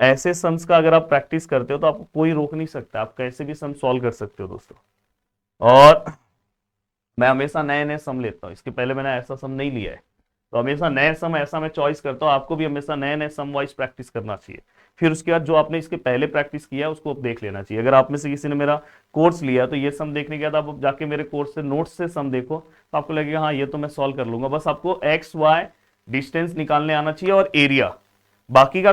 ऐसे सम्स का अगर आप प्रैक्टिस करते हो तो आपको कोई रोक नहीं सकता, आप कैसे भी सम सॉल्व कर सकते हो दोस्तों। और मैं हमेशा नए नए सम लेता हूँ, इसके पहले मैंने ऐसा सम नहीं लिया है, तो हमेशा नए सम ऐसा मैं चॉइस करता हूँ। आपको भी हमेशा नए नए सम वाइज प्रैक्टिस करना चाहिए, फिर उसके बाद जो आपने इसके पहले प्रैक्टिस किया है उसको देख लेना चाहिए। अगर आप में से किसी ने मेरा कोर्स लिया तो ये सम देखने के बाद आप जाके मेरे कोर्स से नोट्स से सम देखो तो आपको लगेगा हाँ ये तो मैं सॉल्व कर लूंगा। बस आपको एक्स वाई डिस्टेंस निकालने आना चाहिए और एरिया, बाकी का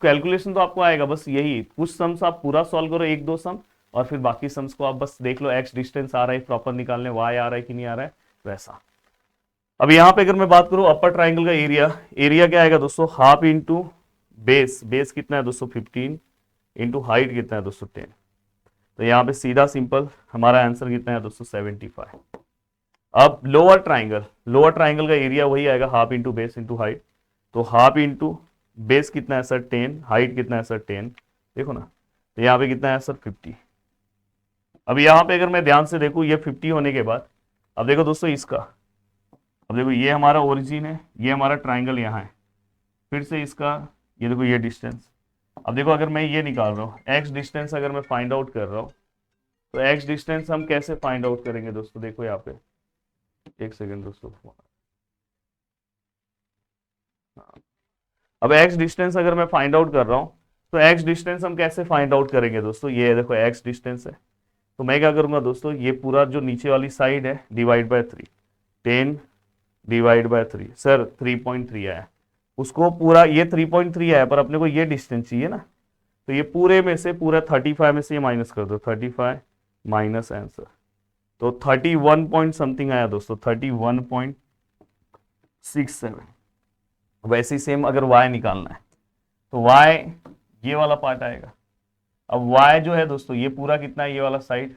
कैलकुलेशन तो आपको आएगा। बस यही कुछ सम्स आप पूरा सॉल्व करो, एक दो सम, और फिर बाकी सम्स को आप बस देख लो एक्स डिस्टेंस आ रहा है प्रॉपर निकालने, वाई आ रहा है कि नहीं आ रहा है वैसा। अब यहाँ पे अगर मैं बात करूं अपर ट्राइंगल का एरिया, एरिया क्या आएगा दोस्तों हाफ इंटू बेस, बेस कितना है दोस्तों 15 इंटू हाइट कितना है दोस्तों 10, तो यहाँ पे सीधा सिंपल हमारा आंसर कितना है दोस्तों 75। अब लोअर ट्राइंगल, लोअर ट्राइंगल का एरिया वही आएगा half into base into height, तो हाफ इंटू बेस कितना है सर 10, हाइट कितना है सर 10, देखो ना, तो यहाँ पे कितना है सर 50। अब यहाँ पे अगर मैं ध्यान से देखूँ ये 50 होने के बाद, अब देखो दोस्तों इसका, अब देखो ये हमारा ओरिजिन है, ये हमारा ट्राइंगल यहाँ है, फिर से इसका ये देखो ये डिस्टेंस। अब देखो अगर मैं ये निकाल रहा हूँ एक्स डिस्टेंस, अगर मैं फाइंड आउट कर रहा हूँ तो एक्स डिस्टेंस हम कैसे फाइंड आउट करेंगे दोस्तों, देखो यहाँ पे एक सेकेंड दोस्तों। अब एक्स डिस्टेंस अगर मैं फाइंड आउट कर रहा हूँ तो एक्स डिस्टेंस हम कैसे फाइंड आउट करेंगे दोस्तों, ये देखो एक्स डिस्टेंस है, तो मैं क्या करूंगा दोस्तों, ये पूरा जो नीचे वाली साइड है divide by 3, 10 divide by 3, sir 3.3 आया, उसको पूरा ये 3.3 आया, पर अपने को ये डिस्टेंस चाहिए ना, तो ये पूरे में से पूरा 35 में से ये माइनस कर दो, 35 माइनस आंसर, तो 31 पॉइंट समथिंग आया दोस्तों, 31.67। वैसे ही सेम अगर y निकालना है तो y ये वाला पार्ट आएगा। अब y जो है दोस्तों ये पूरा कितना है, ये वाला साइड,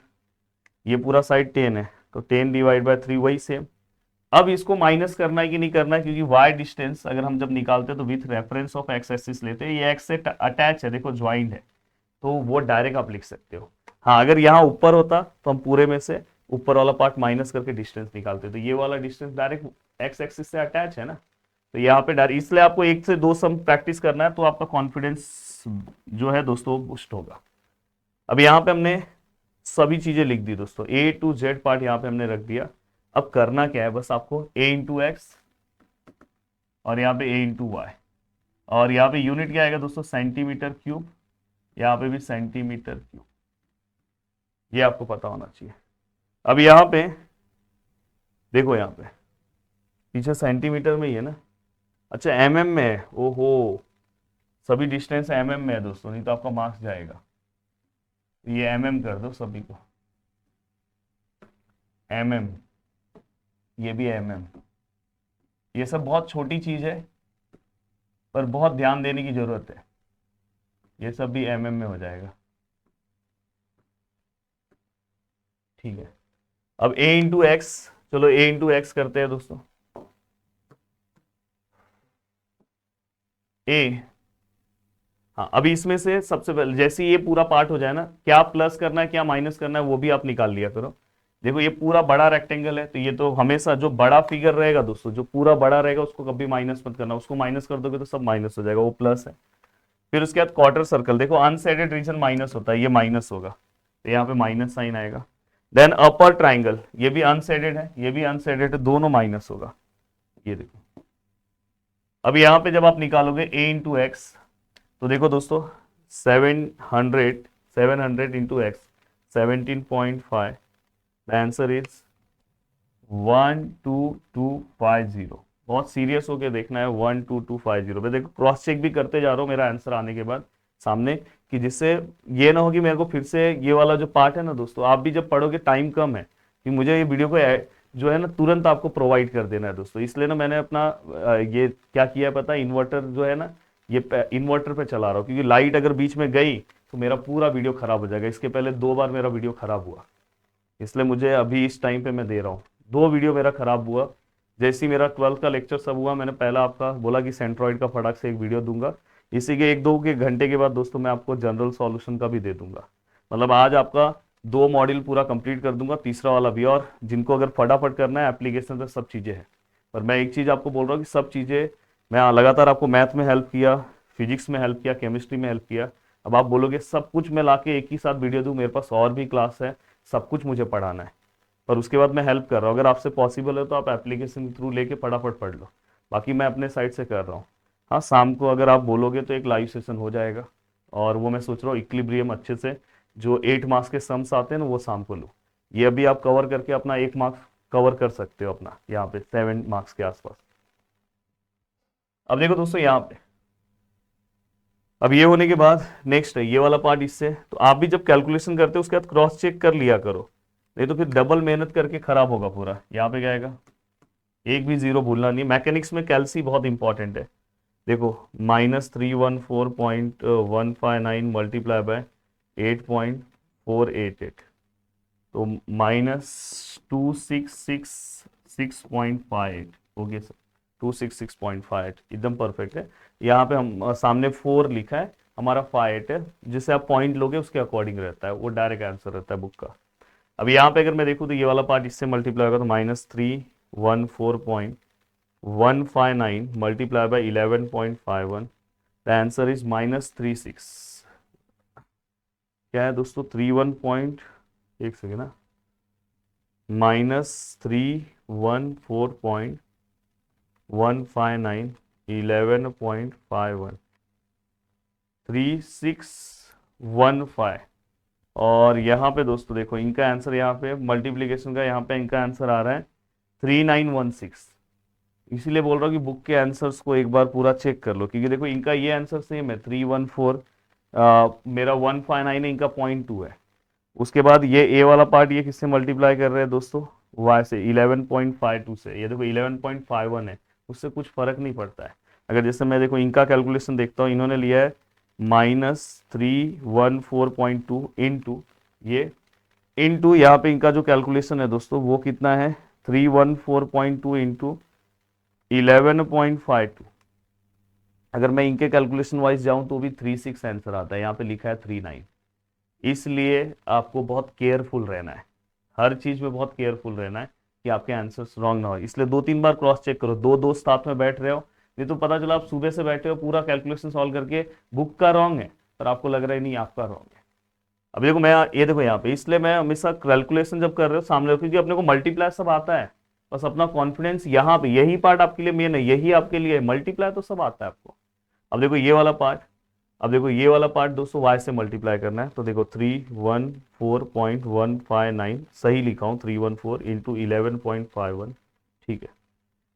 ये पूरा साइड 10 है, तो 10 डिवाइड बाय 3 वही सेम। अब इसको माइनस करना है कि नहीं करना है, क्योंकि y डिस्टेंस अगर हम जब निकालते हैं तो with reference of x axis लेते हैं, ये x से अटैच है, देखो ज्वाइंट है, तो वो डायरेक्ट आप लिख सकते हो। हाँ अगर यहाँ ऊपर होता तो हम पूरे में से ऊपर वाला पार्ट माइनस करके डिस्टेंस निकालते, तो ये वाला डिस्टेंस डायरेक्ट एक्स एक्सिस से अटैच है ना, तो यहाँ पे डायरेक्ट, इसलिए आपको एक से दो सम प्रैक्टिस करना है तो आपका कॉन्फिडेंस जो है दोस्तों बूस्ट होगा। अब यहाँ पे हमने सभी चीजें लिख दी दोस्तों, ए टू जेड पार्ट यहाँ पे हमने रख दिया। अब करना क्या है, बस आपको ए इंटू एक्स और यहाँ पे ए इंटू वाई, और यहाँ पे यूनिट क्या आएगा दोस्तों सेंटीमीटर क्यूब, यहाँ पे भी सेंटीमीटर क्यूब। ये आपको पता होना चाहिए। अब यहाँ पे देखो, यहाँ पे पीछे सेंटीमीटर में ही है ना, अच्छा एमएम में है, ओहो सभी डिस्टेंस एमएम में है दोस्तों, नहीं तो आपका मार्क्स जाएगा। ये एमएम कर दो सभी को, एमएम, ये भी एमएम। ये सब बहुत छोटी चीज है पर बहुत ध्यान देने की जरूरत है। ये सब भी एमएम में हो जाएगा, ठीक है। अब a इंटू एक्स, चलो a इंटू एक्स करते हैं दोस्तों। a, हाँ अभी इसमें से सबसे पहले जैसे ये पूरा पार्ट हो जाए ना, क्या प्लस करना है क्या माइनस करना है वो भी आप निकाल लिया करो। देखो ये पूरा बड़ा रेक्टेंगल है, तो ये तो हमेशा जो बड़ा फिगर रहेगा दोस्तों, जो पूरा बड़ा रहेगा उसको कभी माइनस मत करना, उसको माइनस कर दोगे तो सब माइनस हो जाएगा, वो प्लस है। फिर उसके बाद क्वार्टर सर्कल, देखो अनसेडेड रीजन माइनस होता है, ये माइनस होगा तो यहाँ पे माइनस साइन आएगा। देन अपर ट्राइंगल, ये भी अनसेडेड है, ये भी अनसेडेड है, दोनों माइनस होगा, ये देखो। अब यहाँ पे जब आप निकालोगे a इंटू एक्स, तो देखो दोस्तों 700 into x 17.5, the answer is 12250। बहुत सीरियस होके देखना है, 12250 पे देखो, क्रॉस चेक भी करते जा रहा हूँ मेरा आंसर आने के बाद सामने, कि जिससे ये ना हो कि मेरे को फिर से ये वाला जो पार्ट है ना दोस्तों, आप भी जब पढ़ोगे टाइम कम है कि मुझे ये वीडियो को जो है ना तुरंत आपको प्रोवाइड कर देना है दोस्तों, इसलिए ना मैंने अपना ये क्या किया है पता है, इन्वर्टर जो है ना ये इन्वर्टर पे चला रहा हूँ, क्योंकि लाइट अगर बीच में गई तो मेरा पूरा वीडियो खराब हो जाएगा। इसके पहले 2 बार मेरा वीडियो खराब हुआ, इसलिए मुझे अभी इस टाइम पे मैं दे रहा हूँ। 2 वीडियो मेरा खराब हुआ, जैसे ही मेरा 12th का लेक्चर सब हुआ, मैंने पहला आपका बोला कि सेंट्रॉइड का फटाक से एक वीडियो दूंगा, इसी के 1-2 के घंटे के बाद दोस्तों मैं आपको जनरल सॉल्यूशन का भी दे दूंगा। मतलब आज आपका 2 मॉड्यूल पूरा कंप्लीट कर दूंगा, तीसरा वाला भी। और जिनको अगर फटाफट करना है एप्लीकेशन तो सब चीज़ें हैं, पर मैं एक चीज़ आपको बोल रहा हूँ कि सब चीज़ें मैं लगातार आपको मैथ में हेल्प किया, फिजिक्स में हेल्प किया, केमिस्ट्री में हेल्प किया। अब आप बोलोगे सब कुछ मैं लाके एक ही साथ वीडियो दूं, मेरे पास और भी क्लास है, सब कुछ मुझे पढ़ाना है, पर उसके बाद मैं हेल्प कर रहा हूँ। अगर आपसे पॉसिबल है तो आप एप्लीकेशन के थ्रू लेके फटाफट पढ़ लो, बाकी मैं अपने साइड से कर रहा हूँ। हाँ शाम को अगर आप बोलोगे तो एक लाइव सेशन हो जाएगा, और वो मैं सोच रहा हूँ इक्विलिब्रियम अच्छे से जो 8 मार्क्स के सम्स आते हैं ना वो शाम को लो। ये अभी आप कवर करके अपना 1 मार्क्स कवर कर सकते हो अपना, यहाँ पे 7 मार्क्स के आसपास। अब देखो दोस्तों यहाँ पे, अब ये होने के बाद नेक्स्ट है ये वाला पार्ट। इससे तो आप भी जब कैलकुलेशन करते हो उसके बाद क्रॉस चेक कर लिया करो, नहीं तो फिर डबल मेहनत करके खराब होगा पूरा। यहाँ पे क्या आएगा, एक भी जीरो भूलना नहीं। मैकेनिक्स में कैल्सी बहुत इंपॉर्टेंट है। देखो -314.159 मल्टीप्लाई बाय 8.488, तो -2666.58 ओके सर, 266.58 एकदम परफेक्ट है। यहाँ पे हम सामने 4 लिखा है, हमारा 58 है, जिसे आप पॉइंट लोगे उसके अकॉर्डिंग रहता है, वो डायरेक्ट आंसर रहता है बुक का। अब यहाँ पे अगर मैं देखूँ तो ये वाला पार्ट इससे मल्टीप्लाई होगा तो -314.159 multiply by 11.51, the answer is -36। क्या है दोस्तों, 31 पॉइंट, एक सेकेंड ना, -314.159 11.51 3615। और यहाँ पे दोस्तों देखो इनका आंसर, यहाँ पे मल्टीप्लीकेशन का यहाँ पे इनका आंसर आ रहा है 3916। इसीलिए बोल रहा हूँ कि बुक के आंसर्स को एक बार पूरा चेक कर लो, क्योंकि देखो इनका ये आंसर सेम है 314, मेरा 159 है, इनका 0.2 है। उसके बाद ये ए वाला पार्ट ये किससे मल्टीप्लाई कर रहे हैं दोस्तों, वाई से 11.52 से, ये देखो 11.51 है, उससे कुछ फर्क नहीं पड़ता है। अगर जैसे मैं देखो इनका कैलकुलेशन देखता हूँ, इन्होंने लिया है -314.2 इंटू ये, इंटू यहाँ पे इनका जो कैलकुलेशन है दोस्तों वो कितना है 314.2 इंटू 11.52। अगर मैं इनके कैलकुलेशन वाइज जाऊं तो भी 36 आंसर आता है, यहाँ पे लिखा है 39। इसलिए आपको बहुत केयरफुल रहना है, हर चीज में बहुत केयरफुल रहना है कि आपके आंसर्स रॉन्ग ना हो। इसलिए 2-3 बार क्रॉस चेक करो, 2 दोस्त साथ में बैठ रहे हो, नहीं तो पता चला आप सुबह से बैठे हो पूरा कैलकुलेशन सॉल्व करके, बुक का रॉन्ग है पर आपको लग रहा है नहीं आपका रॉन्ग है। अब देखो मैं ये देखो यहाँ पे, इसलिए मैं हमेशा कैलकुलेशन जब कर रहे हो सामने, क्योंकि अपने को मल्टीप्लाई सब आता है, बस अपना कॉन्फिडेंस यहाँ पे, यही पार्ट आपके लिए मेन है, यही आपके लिए मल्टीप्लाई तो सब आता है आपको। अब देखो ये वाला पार्ट, अब देखो ये वाला पार्ट दोस्तों y से मल्टीप्लाई करना है, तो देखो 314.159 सही लिखा हूँ, 314 इंटू 11.51, ठीक है।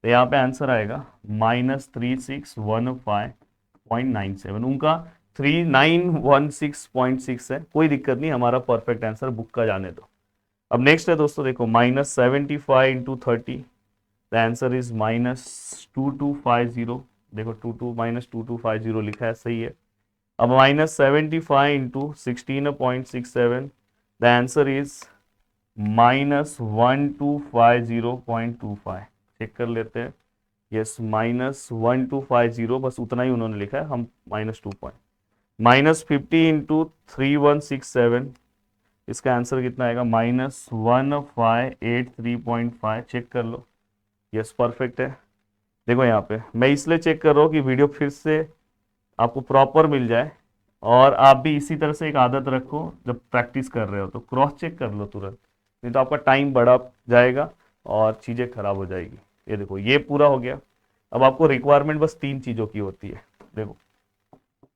तो यहाँ पे आंसर आएगा -3615.97, उनका 3916.6 है, कोई दिक्कत नहीं, हमारा परफेक्ट आंसर बुक का जाने दो। अब नेक्स्ट है दोस्तों, देखो -75 इंटू 30, द आंसर इज -2250, देखो 22 लिखा है, सही है। अब -75 into 16.67, the answer is -1250.25, check कर लेते हैं। यस, -1250, बस उतना ही उन्होंने लिखा है, हम -2 पॉइंट। -50 इंटू 3167, इसका आंसर कितना आएगा, -1583.5, चेक कर लो। यस, परफेक्ट है। देखो यहाँ पे मैं इसलिए चेक कर रहा हूँ कि वीडियो फिर से आपको प्रॉपर मिल जाए, और आप भी इसी तरह से एक आदत रखो, जब प्रैक्टिस कर रहे हो तो क्रॉस चेक कर लो तुरंत, नहीं तो आपका टाइम बढ़ा जाएगा और चीज़ें खराब हो जाएगी। ये देखो ये पूरा हो गया। अब आपको रिक्वायरमेंट बस 3 चीज़ों की होती है। देखो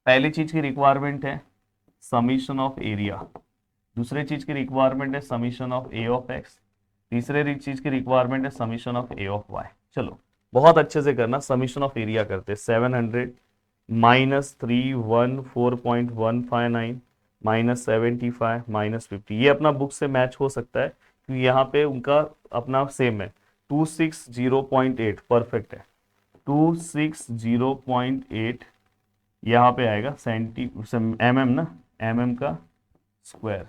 पहली चीज़ की रिक्वायरमेंट है समीशन ऑफ एरिया, दूसरे चीज़ की रिक्वायरमेंट है summation of a of x, तीसरे चीज़ की रिक्वायरमेंट है summation of a of y. चलो बहुत अच्छे से करना, समीशन ऑफ एरिया करते हैं। 700 -314.159 -75 -50, ये अपना बुक से मैच हो सकता है क्योंकि यहाँ पे उनका अपना सेम है। 260.8 परफेक्ट है, 260.8 यहाँ पे आएगा mm ना, mm का स्क्वायर।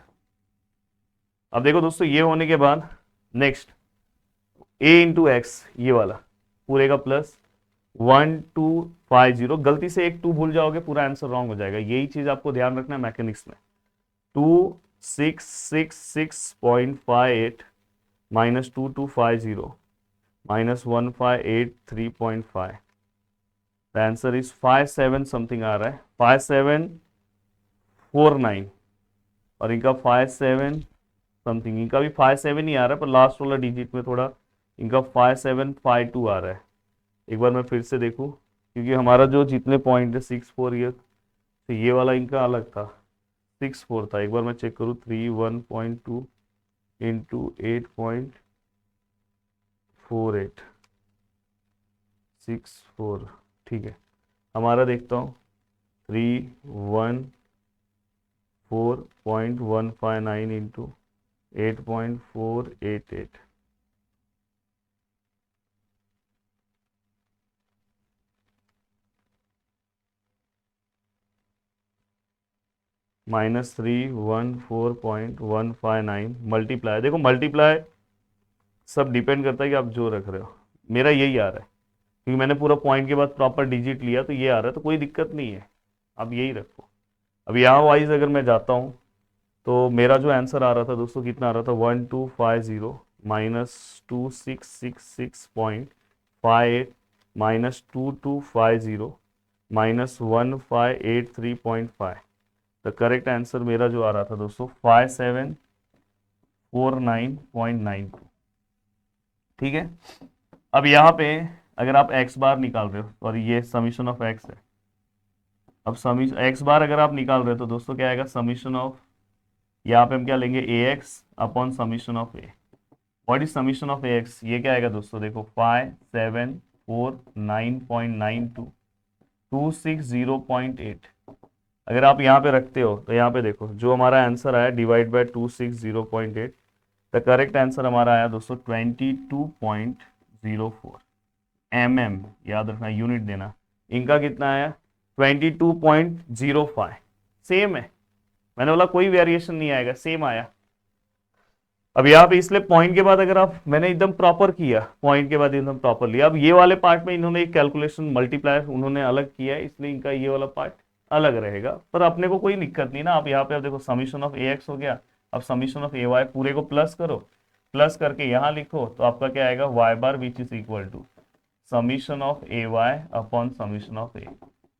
अब देखो दोस्तों ये होने के बाद नेक्स्ट a इंटू एक्स, ये वाला पूरे का प्लस 1250, गलती से एक 2 भूल जाओगे पूरा आंसर रॉन्ग हो जाएगा, यही चीज आपको ध्यान रखना है मैकेनिक्स में। 2666.58 -2250 -1583.5, द आंसर इज 57 समथिंग आ रहा है, 5749, और इनका 57 समथिंग, इनका भी 57 ही आ रहा है, पर लास्ट वाला डिजिट में थोड़ा इनका 5752 आ रहा है। एक बार मैं फिर से देखूं, क्योंकि हमारा जो जितने पॉइंट है 64, ये तो ये वाला इनका अलग था, 64 था। एक बार मैं चेक करूँ, 31.2 इंटू 8.4864, ठीक है। हमारा देखता हूँ 314.159 इंटू 8.488, -314.159 मल्टीप्लाई। देखो मल्टीप्लाई सब डिपेंड करता है कि आप जो रख रहे हो, मेरा यही आ रहा है क्योंकि मैंने पूरा पॉइंट के बाद प्रॉपर डिजिट लिया, तो ये आ रहा है, तो कोई दिक्कत नहीं है, आप यही रखो। अब यहाँ वाइज अगर मैं जाता हूँ तो मेरा जो आंसर आ रहा था दोस्तों, कितना आ रहा था, 1250 -2666.58 -2250 -1583.5, द करेक्ट आंसर मेरा जो आ रहा था दोस्तों 5749.92, ठीक है। अब यहाँ पे अगर आप x बार निकाल रहे हो, और ये समीशन ऑफ x है, अब समीशन x बार अगर आप निकाल रहे हो तो दोस्तों क्या आएगा, समीशन ऑफ, यहाँ पे हम क्या लेंगे, ax upon summation of a। What is summation of ax, ये क्या आएगा दोस्तों, देखो 5749.92 260.8, अगर आप यहाँ पे रखते हो तो यहाँ पे देखो जो हमारा आंसर आया divide by 260.8, the correct answer हमारा आया दोस्तों 22.04 mm, याद रखना यूनिट देना। इनका कितना आया 22.05, सेम है, मैंने बोला कोई वेरिएशन नहीं आएगा, सेम आया। अब यहाँ पे इसलिए पॉइंट के बाद अगर आप, मैंने एकदम प्रॉपर किया, पॉइंट के बाद एकदम प्रॉपर लिया। अब ये वाले पार्ट में इन्होंने एक कैलकुलेशन मल्टीप्लायर उन्होंने अलग किया है, इसलिए इनका ये वाला पार्ट अलग रहेगा, पर अपने को कोई दिक्कत नहीं ना। आप यहाँ पे आप देखो समीशन ऑफ ए एक्स हो गया, अब समीशन ऑफ ए वाई पूरे को प्लस करो, प्लस करके यहाँ लिखो तो आपका क्या आएगा, Y bar which is equal to summation of A Y upon summation of A.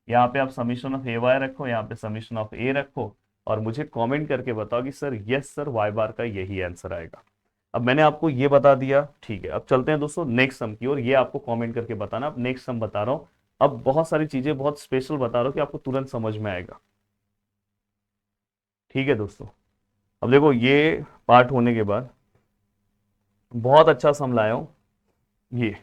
यहाँ पे आप समीशन ऑफ ए वाई रखो, यहाँ पे समीशन ऑफ ए रखो, और मुझे कमेंट करके बताओ कि सर यस सर वाई बार का यही आंसर आएगा। अब मैंने आपको ये बता दिया, ठीक है। अब चलते हैं दोस्तों नेक्स्ट सम की ओर, ये आपको कमेंट करके बताना। अब नेक्स्ट सम बता रहा हूँ, अब बहुत सारी चीजें बहुत स्पेशल बता रहा हूँ कि आपको तुरंत समझ में आएगा। ठीक है दोस्तों। अब देखो ये पार्ट होने के बाद बहुत अच्छा सम लाया हूं ये।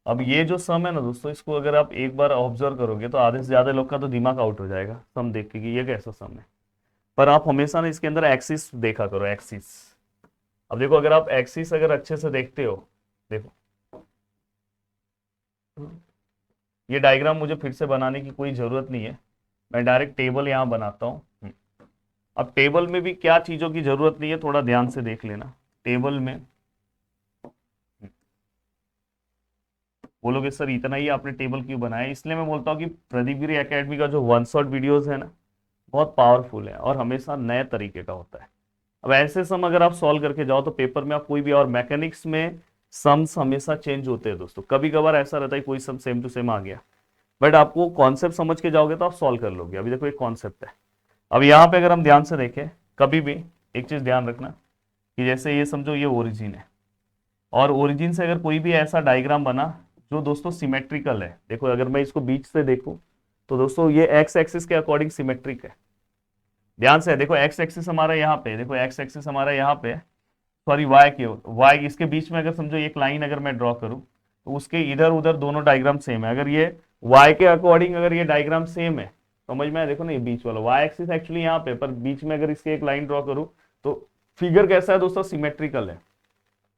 अब ये जो सम है ना दोस्तों, इसको अगर आप एक बार ऑब्जर्व करोगे तो आधे से ज्यादा लोग का तो दिमाग आउट हो जाएगा सम देख के कि ये कैसा सम है। पर आप हमेशा ना इसके अंदर एक्सिस देखा करो, एक्सिस। अब देखो अगर आप एक्सिस अगर अच्छे से देखते हो, देखो ये डायग्राम मुझे फिर से बनाने की कोई जरूरत नहीं है, मैं डायरेक्ट टेबल यहां बनाता हूं। अब टेबल में भी क्या चीजों की जरूरत नहीं है, थोड़ा ध्यान से देख लेना। टेबल में बोलोगे सर इतना ही आपने टेबल क्यों बनाया, इसलिए मैं बोलता हूँ कि प्रदीप गिरी एकेडमी का जो वन शॉट वीडियोस है ना, बहुत पावरफुल है और हमेशा नए तरीके का होता है। अब ऐसे सम अगर आप सॉल्व करके जाओ तो पेपर में आप कोई भी, और मैकेनिक्स में सम्स हमेशा चेंज होते हैं दोस्तों, कभी कभार ऐसा रहता है कोई सम सेम टू सेम आ गया, बट आपको कॉन्सेप्ट समझ के जाओगे तो आप सॉल्व कर लोगे। अभी देखो एक कॉन्सेप्ट है। अब यहाँ पे अगर हम ध्यान से देखें, कभी भी एक चीज ध्यान रखना कि जैसे ये समझो ये ओरिजिन है, और ओरिजिन से अगर कोई भी ऐसा डायग्राम बना जो दोस्तों सिमेट्रिकल है, देखो अगर मैं इसको बीच से देखूं तो दोस्तों ये एक्स एक्सिस के अकॉर्डिंग सिमेट्रिक है। ध्यान से देखो एक्स एक्सिस हमारा यहाँ पे, देखो एक्स एक्सिस हमारा यहाँ पे, सॉरी वाई के, वाई इसके बीच में अगर समझो एक लाइन अगर मैं ड्रॉ करूं तो उसके इधर उधर दोनों डायग्राम सेम है। अगर ये वाई के अकॉर्डिंग अगर ये डायग्राम सेम है, समझ में आया, देखो ना ये बीच वाला वाई एक्सिस एक्चुअली यहाँ पे, पर बीच में अगर इसकी एक लाइन ड्रॉ करूं तो फिगर कैसा है दोस्तों, सिमेट्रिकल है।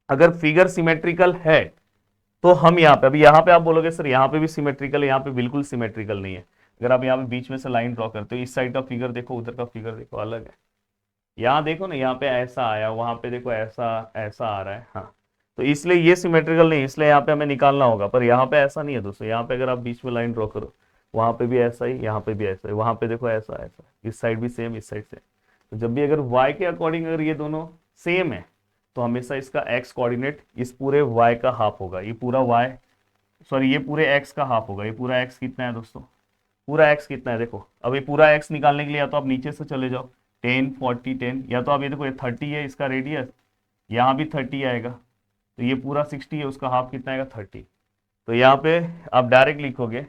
अगर फिगर सिमेट्रिकल है तो हम यहाँ पे, अभी यहाँ पे आप बोलोगे सर यहाँ पे भी सिमेट्रिकल है, यहाँ पे बिल्कुल सिमेट्रिकल नहीं है। अगर आप यहाँ पे बीच में से लाइन ड्रॉ करते हो, इस साइड का फिगर देखो उधर का फिगर देखो अलग है। यहाँ देखो ना, यहाँ पे ऐसा आया, वहां पे देखो ऐसा ऐसा आ रहा है, हाँ, तो इसलिए ये सिमेट्रिकल नहीं, इसलिए यहाँ पे हमें निकालना होगा। पर यहाँ पे ऐसा नहीं है दोस्तों, यहाँ पे अगर आप बीच में लाइन ड्रॉ करो, वहां पे भी ऐसा ही, यहाँ पे भी ऐसा ही, वहां पे देखो ऐसा ऐसा, इस साइड भी सेम, इस साइड से। तो जब भी अगर y के अकॉर्डिंग अगर ये दोनों सेम है तो हमेशा इसका x कोऑर्डिनेट इस पूरे y का हाफ होगा। ये पूरा y, सॉरी ये पूरे x का हाफ होगा। ये पूरा x कितना है दोस्तों, पूरा x कितना है, देखो अब ये पूरा x निकालने के लिए या तो आप नीचे से चले जाओ 10 40 10, या तो आप ये देखो ये 30 है इसका रेडियस, यहाँ भी 30 आएगा, तो ये पूरा 60 है, उसका हाफ कितना आएगा 30। तो यहाँ पे आप डायरेक्ट लिखोगे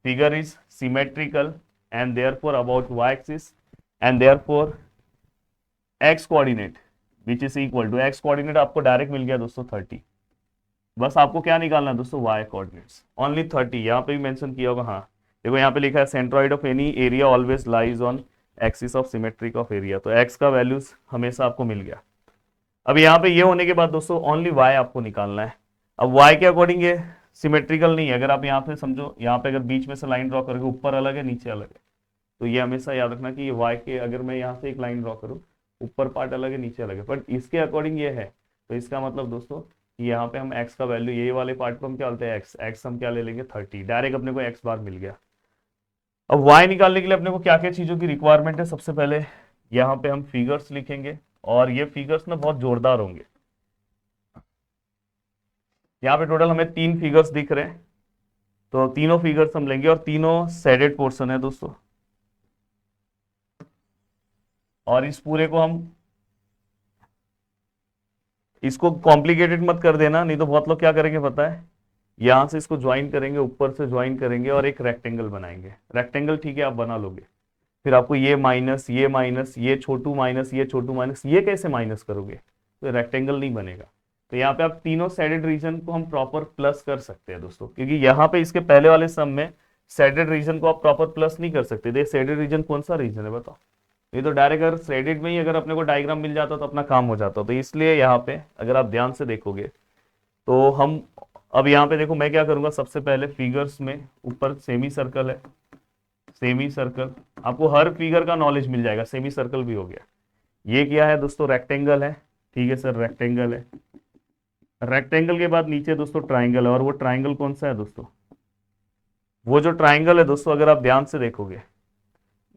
figure is symmetrical and therefore about y axis and therefore x coordinate which is equal to, x coordinate आपको डायरेक्ट मिल गया दोस्तों 30। बस आपको क्या निकालना है दोस्तों, y कोऑर्डिनेट्स ओनली 30। यहाँ पे भी मेंशन किया होगा, हाँ देखो यहाँ पे लिखा है centroid of any area always lies on axis of symmetric of area, तो x का वैल्यूज हमेशा आपको मिल गया। अब यहाँ पे ये होने के बाद दोस्तों ओनली y आपको निकालना है। अब y के अकॉर्डिंग ये सिमेट्रिकल नहीं है। अगर आप यहाँ पे समझो, यहाँ पे अगर बीच में से लाइन ड्रॉ करोगे, ऊपर अलग है नीचे अलग है, तो ये हमेशा याद रखना कि ये y के, अगर मैं यहाँ से एक लाइन ड्रॉ करूँ, ऊपर पार्ट अलग है नीचे अलग है, बट इसके अकॉर्डिंग ये है, तो इसका मतलब दोस्तों यहाँ पे हम x का वैल्यू, ये वाले पार्ट पर हम क्या लेते हैं x हम क्या ले लेंगे 30, डायरेक्ट अपने को x बार मिल गया। अब y निकालने के लिए अपने को क्या क्या चीजों की रिक्वायरमेंट है, सबसे पहले यहाँ पे हम फिगर्स लिखेंगे, और ये फिगर्स ना बहुत जोरदार होंगे। यहाँ पे टोटल हमें 3 फिगर्स दिख रहे हैं, तो तीनों फिगर्स हम लेंगे और तीनों शेडेड पोर्शन है दोस्तों। और इस पूरे को हम, इसको कॉम्प्लिकेटेड मत कर देना, नहीं तो बहुत लोग क्या करेंगे पता है, यहां से इसको ज्वाइन करेंगे, ऊपर से ज्वाइन करेंगे और एक रेक्टेंगल बनाएंगे। रेक्टेंगल ठीक है आप बना लोगे, फिर आपको ये माइनस ये माइनस ये छोटू माइनस ये छोटू माइनस, ये कैसे माइनस करोगे, तो रेक्टेंगल नहीं बनेगा। तो यहाँ पे आप तीनों साइडेड रीजन को हम प्रॉपर प्लस कर सकते हैं दोस्तों, क्योंकि यहाँ पे इसके पहले वाले सम में साइडेड रीजन को आप प्रॉपर प्लस नहीं कर सकते। देखिए साइडेड रीजन कौन सा रीजन है बताओ, ये तो डायरेक्ट अगर थ्रेडेड में ही अगर अपने को डायग्राम मिल जाता तो अपना काम हो जाता। तो इसलिए यहाँ पे अगर आप ध्यान से देखोगे तो हम, अब यहाँ पे देखो मैं क्या करूंगा, सबसे पहले फिगर्स में ऊपर सेमी सर्कल है, सेमी सर्कल आपको हर फिगर का नॉलेज मिल जाएगा, सेमी सर्कल भी हो गया। ये क्या है दोस्तों, रेक्टेंगल है, ठीक है सर रेक्टेंगल है। रेक्टेंगल के बाद नीचे दोस्तों ट्राइंगल है, और वो ट्राइंगल कौन सा है दोस्तों, वो जो ट्राइंगल है दोस्तों अगर आप ध्यान से देखोगे,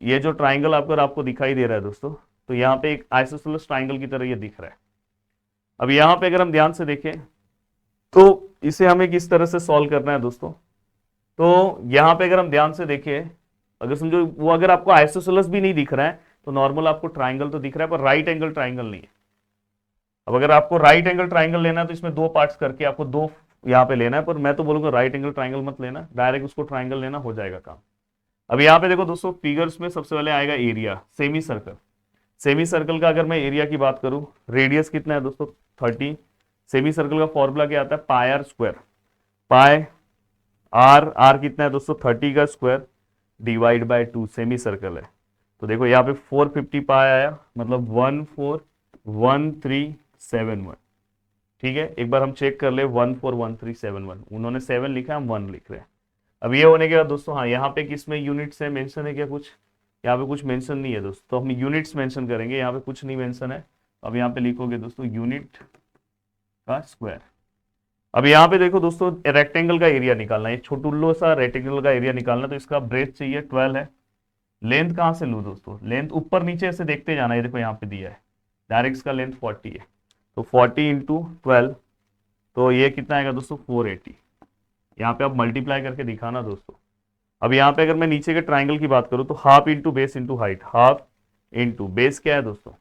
ये जो ट्राइंगल आपको दिखाई दे रहा है दोस्तों, तो यहाँ पे एक आइसोसेलेस ट्राइंगल की तरह ये दिख रहा है। अब यहाँ पे अगर हम ध्यान से देखें तो इसे हमें किस तरह से सॉल्व करना है दोस्तों, तो यहाँ पे अगर हम ध्यान से देखें, अगर समझो वो अगर आपको आइसोसेलेस भी नहीं दिख रहा है तो नॉर्मल आपको ट्राइंगल तो दिख रहा है, पर राइट एंगल ट्राइंगल नहीं है। अब अगर आपको राइट एंगल ट्राइंगल लेना है तो इसमें 2 पार्ट्स करके आपको 2 यहाँ पे लेना है, पर मैं तो बोलूंगा राइट एंगल ट्राइंगल मत लेना, डायरेक्ट उसको ट्राइंगल लेना, हो जाएगा काम। अब यहाँ पे देखो दोस्तों फिगर्स में सबसे पहले आएगा area, semi circle. Semi circle का अगर मैं एरिया की बात करूं, रेडियस कितना है दोस्तों 30। सेमी सर्कल का फॉर्मूला क्या आता है, pi r square, pi r, r कितना है दोस्तों 30 का square divide by 2, semi circle है। तो देखो यहाँ पे 450 पाई आया, मतलब 141371। ठीक है, एक बार हम चेक कर ले, 141371, उन्होंने 7 लिखा है, हम 1 लिख रहे हैं। अब ये होने के बाद दोस्तों, हाँ यहाँ पे किसमें यूनिट्स है, मेंशन है क्या कुछ, यहाँ पे कुछ मेंशन नहीं है दोस्तों, तो हम यूनिट्स मेंशन करेंगे, यहाँ पे कुछ नहीं मेंशन है। अब यहाँ पे लिखोगे दोस्तों यूनिट का स्क्वायर। अब यहाँ पे देखो दोस्तों, रेक्टेंगल का एरिया निकालना है, छोटुल्लो सा रेक्टेंगल का एरिया निकालना, तो इसका ब्रेथ चाहिए 12 है। लेंथ कहाँ से लूँ दोस्तों, लेंथ ऊपर नीचे से देखते जाना है, देखो यहाँ पे दिया है, डायरेक्ट इसका लेंथ 40 है, तो 40 इंटू 12, तो ये कितना आएगा दोस्तों 480। यहाँ पे आप मल्टीप्लाई करके दिखाना दोस्तों। अब यहाँ पे अगर मैं नीचे के ट्राइंगल की बात करूँ, तो half into base into height, half into base क्या है दोस्तों,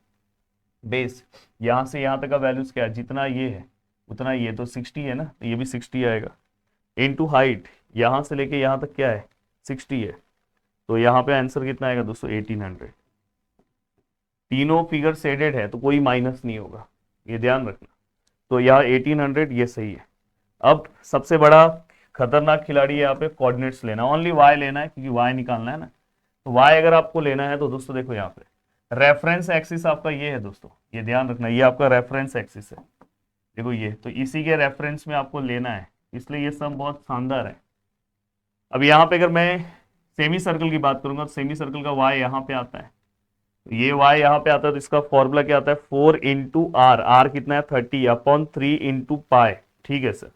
बेस यहाँ से यहाँ तक का वैल्यूज क्या है, जितना ये है उतना ये, तो 60 है ना, तो ये भी 60 आएगा, इंटू हाइट यहाँ से लेके यहाँ तक क्या है 60 है, तो यहाँ पे आंसर कितना आएगा दोस्तों 1800। तीनों फिगर शेडेड है तो कोई माइनस नहीं होगा, ये ध्यान रखना। तो यहाँ 1800 ये सही है। अब सबसे बड़ा खतरनाक खिलाड़ी यहाँ पे कोऑर्डिनेट्स लेना, ओनली वाई लेना है, क्योंकि वाई निकालना है ना। तो वाई अगर आपको लेना है तो दोस्तों देखो यहाँ पे रेफरेंस एक्सिस आपका ये है दोस्तों, ये ध्यान रखना, ये आपका रेफरेंस एक्सिस है, देखो ये, तो इसी के रेफरेंस में आपको लेना है, इसलिए ये सब बहुत शानदार है। अब यहाँ पे अगर मैं सेमी सर्कल की बात करूंगा, तो सेमी सर्कल का वाई यहाँ पे आता है, ये y यहाँ पे आता है, तो इसका फॉर्मूला क्या आता है 4 इंटू आर, आर कितना है 30 अपॉन 3 इंटू पाई। ठीक है सर,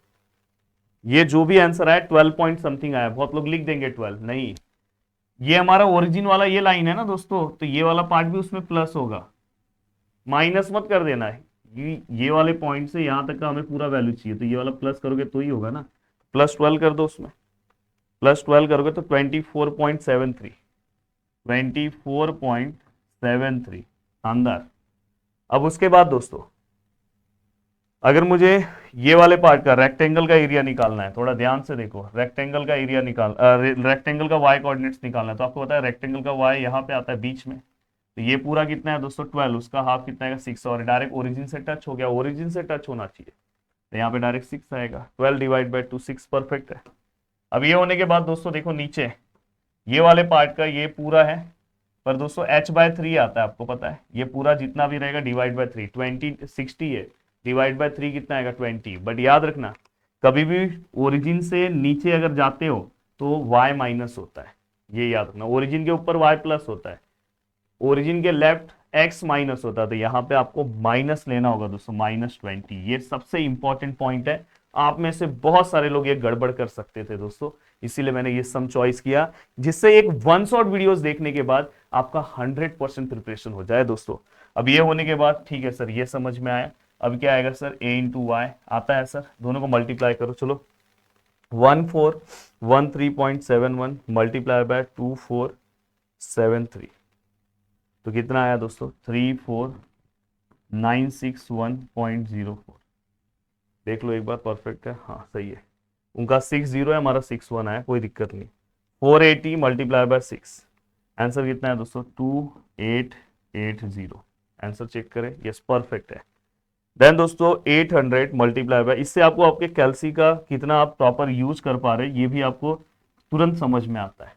ये जो भी आंसर आया 12 पॉइंट समथिंग आया, बहुत लोग लिख देंगे 12, नहीं, ये हमारा ओरिजिन वाला ये लाइन है ना दोस्तों, तो ये वाला पार्ट भी उसमें प्लस होगा, माइनस मत कर देना है। ये वाले पॉइंट से यहाँ तक का हमें पूरा वैल्यू चाहिए, तो ये वाला प्लस करोगे तो ही होगा ना, प्लस 12 कर दो उसमें, प्लस 12 करोगे तो 24.73, 24.73, शानदार। अब उसके बाद दोस्तों, अगर मुझे ये वाले पार्ट का रेक्टेंगल का एरिया निकालना है, थोड़ा ध्यान से देखो, रेक्टेंगल का एरिया रेक्टेंगल का वाई कोऑर्डिनेट्स निकालना है, तो आपको पता है रेक्टेंगल का वाई यहाँ पे आता है बीच में, तो ये पूरा कितना है दोस्तों 12, उसका हाफ कितना है 6, और डायरेक्ट ओरिजिन से टच हो गया, ओरिजिन से टच होना चाहिए, तो यहाँ पे डायरेक्ट 6 आएगा, 12 डिवाइड बाई 2, 6 परफेक्ट है। अब ये होने के बाद दोस्तों देखो नीचे ये वाले पार्ट का ये पूरा है, पर दोस्तों h/3 आता है, आपको पता है, ये पूरा जितना भी रहेगा डिवाइड बाय 3, 60 है, डिवाइड बाय 3 कितना आएगा 20। बट याद रखना, कभी भी ओरिजिन से नीचे अगर जाते हो तो y माइनस होता है, ये याद रखना, ओरिजिन के ऊपर y प्लस होता है, ओरिजिन के लेफ्ट x माइनस होता है, तो यहाँ पे आपको माइनस लेना होगा दोस्तों, -20। ये सबसे इंपॉर्टेंट पॉइंट है, आप में से बहुत सारे लोग ये गड़बड़ कर सकते थे दोस्तों, इसीलिए मैंने ये सम चॉइस किया, जिससे एक वन शॉट वीडियोस देखने के बाद आपका 100% प्रिपरेशन हो जाए दोस्तों। अब ये होने के बाद ठीक है सर, ये समझ में आया। अब क्या आएगा सर, a इंटू वाई आता है सर, दोनों को मल्टीप्लाई करो, चलो 1413.71 मल्टीप्लाई बाय 2473, तो कितना आया दोस्तों 34961.04। देख लो एक बार, परफेक्ट है, हाँ सही है, उनका 60 है, हमारा 61 आया, कोई दिक्कत नहीं। 480 मल्टीप्लाई बाय 6, आंसर कितना है दोस्तों 2880। आंसर चेक करें, यस परफेक्ट है। देन दोस्तों 800 मल्टीप्लाई बाय, इससे आपको आपके कैल्सी का कितना आप प्रॉपर यूज कर पा रहे हैं ये भी आपको तुरंत समझ में आता है,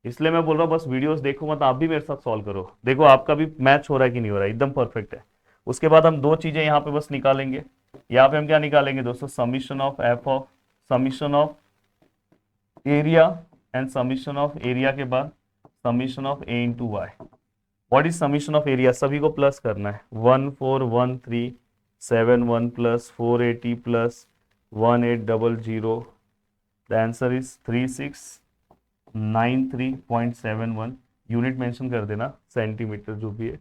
इसलिए मैं बोल रहा हूँ बस वीडियोस देखो मत, आप भी मेरे साथ सॉल्व करो, देखो आपका भी मैच हो रहा है कि नहीं हो रहा है, एकदम परफेक्ट है। उसके बाद हम दो चीजें यहाँ पे बस निकालेंगे, यहाँ पे हम क्या निकालेंगे दोस्तों, summation of area and summation of area के बाद summation of a into y. What is summation of area, सभी को प्लस करना है, 141371 plus 480 plus 1800, the answer is 3693.71, unit mention कर देना, सेंटीमीटर जो भी है,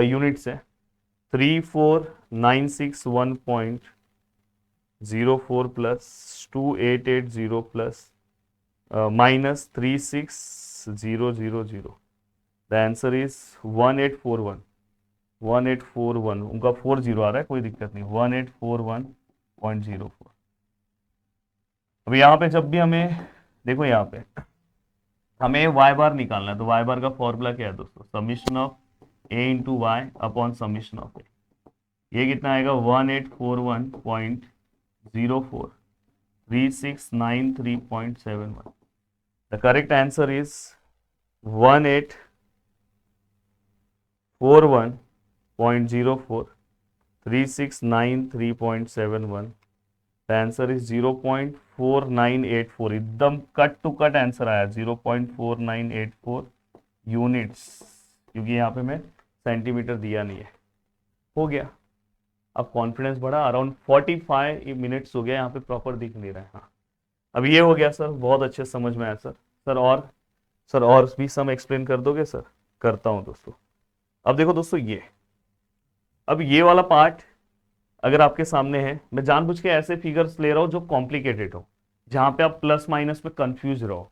यूनिट्स है 34961.04 plus 2880 plus minus 36000, the answer is 1841, उनका 40 आ रहा है, कोई दिक्कत नहीं, 1841.04। अब यहाँ पे जब भी हमें देखो, यहाँ पे हमें वाई बार निकालना है, तो वाई बार का फॉर्मूला क्या है दोस्तों, summation of A into Y upon summation of A. ये कितना आएगा 1841.043693.71। The correct answer is 1841.043693.71। The answer is 0.4984। एकदम कट टू कट आंसर आया, 0.4984 यूनिट्स, क्योंकि यहाँ पे मैं सेंटीमीटर दिया नहीं है। हो गया, अब कॉन्फिडेंस बढ़ा। अराउंड 45 मिनट्स हो गया, यहाँ पे प्रॉपर दिख नहीं रहा है। हाँ, अब ये हो गया सर, बहुत अच्छे समझ में आया सर। सर और भी सम एक्सप्लेन कर दोगे सर? करता हूँ दोस्तों। अब देखो दोस्तों, अब ये वाला पार्ट अगर आपके सामने है, मैं जानबूझ के ऐसे फिगर्स ले रहा हूं जो कॉम्प्लिकेटेड हो, जहां पे आप प्लस माइनस में कंफ्यूज रहो,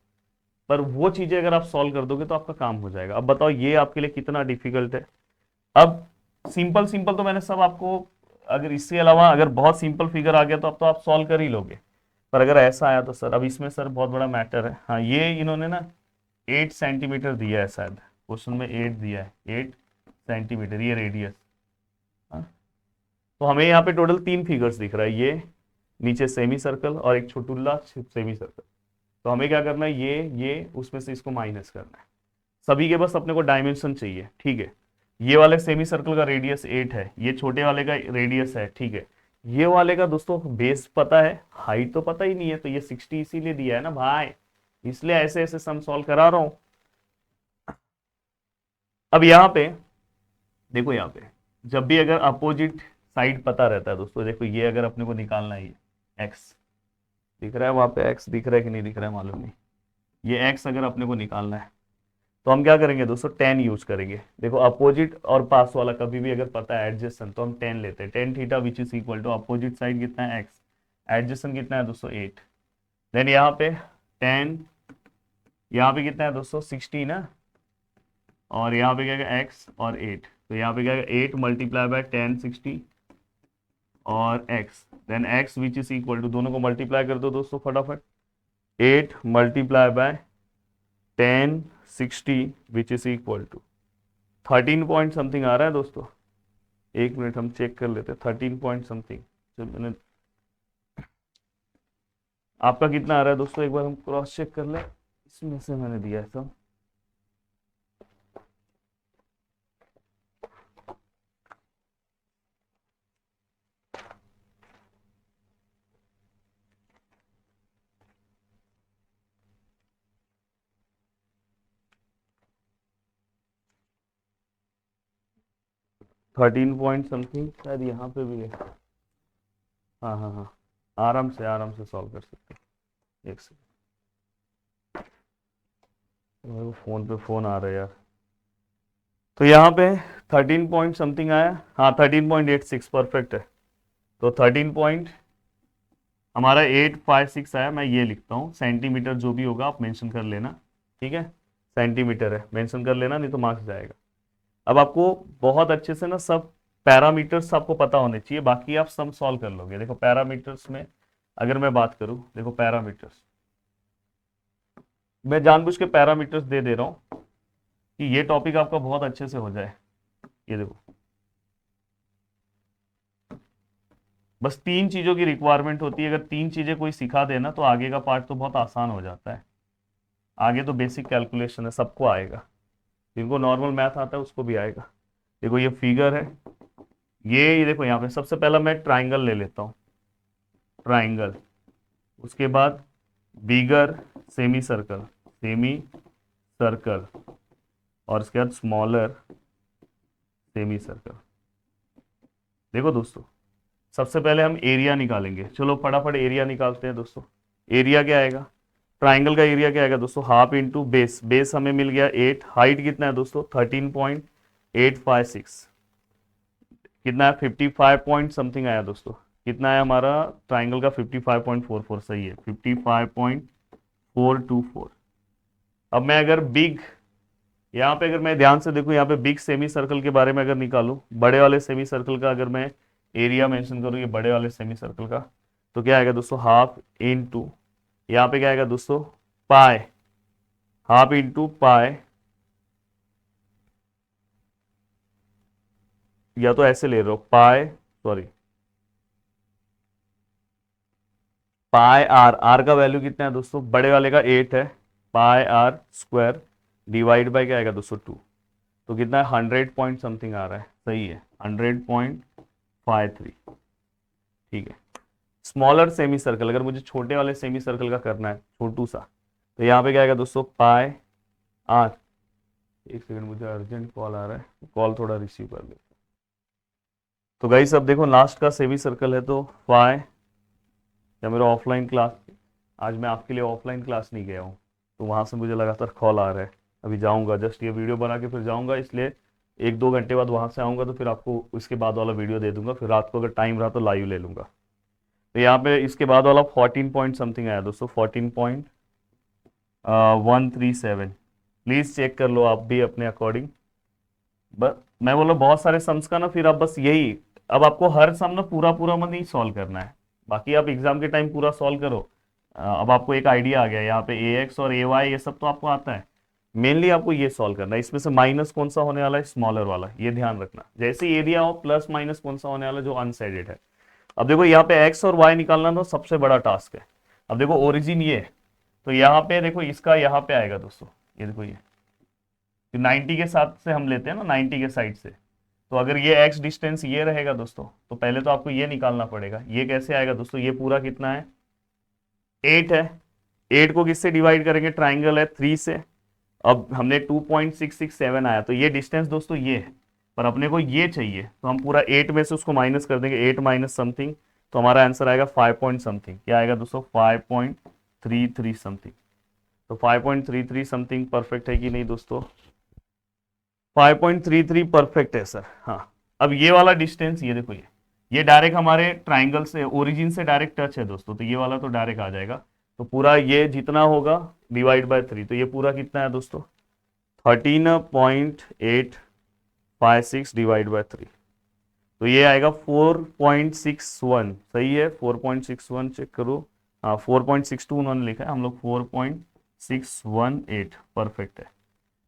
पर वो चीजें अगर आप सॉल्व कर दोगे तो आपका काम हो जाएगा। अब बताओ ये आपके लिए कितना डिफिकल्ट है। अब सिंपल सिंपल तो मैंने सब आपको, अगर इसके अलावा अगर बहुत सिंपल फिगर आ गया तो अब तो आप सॉल्व कर ही लोगे, पर अगर ऐसा आया तो सर, अब इसमें सर बहुत बड़ा मैटर है। हाँ, ये इन्होंने ना 8 सेंटीमीटर दिया है, शायद क्वेश्चन में 8 दिया है, 8 सेंटीमीटर ये रेडियस। तो हमें यहाँ पे टोटल 3 फिगर्स दिख रहा है, ये नीचे सेमी सर्कल और एक छोटुल्ला सेमी सर्कल। तो हमें क्या करना है, ये उसमें से इसको माइनस करना है। सभी के बस अपने को डायमेंशन चाहिए, ठीक है। ये वाले सेमी सर्कल का रेडियस 8 है, ये छोटे वाले का रेडियस है, ठीक है। ये वाले का दोस्तों बेस पता है, हाइट तो पता ही नहीं है, तो ये 60 इसीलिए दिया है ना भाई, इसलिए ऐसे ऐसे सम सॉल्व करा रहा हूं। अब यहाँ पे देखो, यहाँ पे जब भी अगर अपोजिट साइड पता रहता है दोस्तों, देखो ये अगर अपने को निकालना है, ये एक्स दिख रहा है, वहां पे एक्स दिख रहा है कि नहीं दिख रहा है मालूम नहीं, ये एक्स अगर अपने को निकालना है तो हम क्या करेंगे दोस्तों, टेन यूज करेंगे। देखो अपोजिट और पास वाला कभी भी अगर पता है एडजेसेंट, तो हम टेन लेते हैं, tan theta which is equal to opposite side कितना है एक्स, एडजेसेंट कितना है दोस्तों 8। देन यहाँ पे टेन, यहाँ पे कितना है दोस्तों 60 ना, और यहाँ पे क्या है एक्स और 8, तो यहाँ पे क्या है 8 मल्टीप्लाई बाय 10 60 और x, then x which is equal to, दोनों को मल्टीप्लाई कर दो दोस्तों फटाफट, 8 multiply by 10 60 which is equal to 13 point something आ रहा है दोस्तों। एक मिनट हम चेक कर लेते हैं, 13 पॉइंट समथिंग। मैंने आपका कितना आ रहा है दोस्तों, एक बार हम क्रॉस चेक कर ले, इसमें से मैंने दिया है सब। थर्टीन पॉइंट समथिंग शायद यहाँ पे भी है। हाँ हाँ हाँ, आराम से सॉल्व कर सकते हैं। एक सेकंड, मेरे को फोन पे फोन आ रहा है यार। तो यहाँ पे 13 पॉइंट समथिंग आया, हाँ 13.86 परफेक्ट है। तो 13 पॉइंट हमारा 856 आया। मैं ये लिखता हूँ, सेंटीमीटर जो भी होगा आप मेंशन कर लेना, ठीक है, सेंटीमीटर है मेंशन कर लेना, नहीं तो मार्क्स जाएगा। अब आपको बहुत अच्छे से ना सब पैरामीटर्स आपको पता होने चाहिए, बाकी आप सम सॉल्व कर लोगे। देखो पैरामीटर्स में अगर मैं बात करूं, देखो पैरामीटर्स मैं जानबूझ के पैरामीटर्स दे दे रहा हूं कि ये टॉपिक आपका बहुत अच्छे से हो जाए। ये देखो, बस 3 चीजों की रिक्वायरमेंट होती है, अगर 3 चीजें कोई सिखा देना तो आगे का पार्ट तो बहुत आसान हो जाता है। आगे तो बेसिक कैलकुलेशन है, सबको आएगा, जिनको नॉर्मल मैथ आता है उसको भी आएगा। देखो ये फिगर है, ये देखो यहाँ पे सबसे पहला मैं ट्राइंगल ले लेता हूँ, ट्राइंगल, उसके बाद बिगर सेमी सर्कल, सेमी सर्कल, और उसके बाद स्मॉलर सेमी सर्कल। देखो दोस्तों, सबसे पहले हम एरिया निकालेंगे, चलो फटाफट एरिया निकालते हैं दोस्तों। एरिया क्या आएगा, ट्राइंगल का एरिया क्या आएगा दोस्तों, हाफ इंटू बेस, बेस हमें मिल गया 8, हाइट कितना है दोस्तों 13.856, कितना है 55 पॉइंट समथिंग आया दोस्तों। कितना है हमारा ट्राइंगल का 55.44, सही है 55.424। अब मैं अगर बिग, यहाँ पे अगर मैं ध्यान से देखूं, यहाँ पे बिग सेमी सर्कल के बारे में अगर निकालूं, बड़े वाले सेमी सर्कल का अगर मैं एरिया मेंशन करूं, ये बड़े वाले सेमी सर्कल का, तो क्या आएगा दोस्तों हाफ इंटू, यहाँ पे क्या आएगा दोस्तों पाई, हाफ इंटू पाई, या तो ऐसे ले रहे हो पाई, सॉरी पाई आर, आर का वैल्यू कितना है दोस्तों, बड़े वाले का 8 है, pi r square divide bye क्या आएगा दोस्तों 2, तो कितना है 100 पॉइंट समथिंग आ रहा है, सही है 100.53, ठीक है। स्मॉलर सेमी सर्कल, अगर मुझे छोटे वाले सेमी सर्कल का करना है छोटू सा, तो यहाँ पे क्या आएगा दोस्तों पाई आर, एक सेकंड मुझे अर्जेंट कॉल आ रहा है, कॉल थोड़ा रिसीव कर ले। तो गाइस अब देखो लास्ट का सेमी सर्कल है, तो पाई, या मेरा ऑफलाइन क्लास, आज मैं आपके लिए ऑफलाइन क्लास नहीं गया हूँ, तो वहाँ से मुझे लगातार कॉल आ रहा है, अभी जाऊँगा जस्ट ये वीडियो बना के फिर जाऊँगा, इसलिए 1-2 घंटे बाद वहाँ से आऊँगा, तो फिर आपको इसके बाद वाला वीडियो दे दूंगा, फिर रात को अगर टाइम रहा तो लाइव ले लूँगा। तो यहाँ पे इसके बाद वाला 14 पॉइंट समथिंग आया दोस्तों, 14.137, प्लीज़ चेक कर लो आप भी अपने अकॉर्डिंग। बस मैं बोला बहुत सारे सम्स का ना, फिर आप बस यही, अब आपको हर सम ना पूरा पूरा में नहीं सॉल्व करना है, बाकी आप एग्जाम के टाइम पूरा सॉल्व करो। अब आपको एक आइडिया आ गया, यहाँ पे ए एक्स और ए वाई ये सब तो आपको आता है, मेनली आपको ये सॉल्व करना है। इसमें से माइनस कौन सा होने वाला है, स्मॉलर वाला, ये ध्यान रखना। जैसे एरिया हो प्लस माइनस कौन सा होने वाला है, जो अनसाइडेड है। अब देखो यहाँ पे एक्स और वाई निकालना तो सबसे बड़ा टास्क है। अब देखो ओरिजिन ये है, तो यहाँ पे देखो इसका यहाँ पे आएगा दोस्तों, ये देखो ये 90 के साथ से हम लेते हैं ना, 90 के साइड से, तो अगर ये x डिस्टेंस ये रहेगा दोस्तों, तो पहले तो आपको ये निकालना पड़ेगा। ये कैसे आएगा दोस्तों, ये पूरा कितना है 8 है, 8 को किससे डिवाइड करेंगे, ट्राइंगल है 3 से। अब हमने 2.667 आया, तो ये डिस्टेंस दोस्तों ये है, पर अपने को ये चाहिए, तो हम पूरा 8 में से उसको माइनस कर देंगे, 8 माइनस समथिंग, तो हमारा आंसर आएगा 5 पॉइंट समथिंग। क्या आएगा दोस्तों, 5.33 समथिंग। तो 5.33 समथिंग परफेक्ट है कि नहीं दोस्तों, 5.33 परफेक्ट है सर। हाँ अब ये वाला डिस्टेंस, ये देखो ये डायरेक्ट हमारे ट्राइंगल से, ओरिजिन से डायरेक्ट टच है दोस्तों, तो ये वाला तो डायरेक्ट आ जाएगा। तो पूरा ये जितना होगा डिवाइड बाय 3, तो ये पूरा कितना है दोस्तों 13.856 डिवाइड बाय 3, तो ये आएगा 4.61, सही है 4.61, चेक करो। हाँ 4.62 उन्होंने लिखा है, हम लोग 4.618 परफेक्ट है।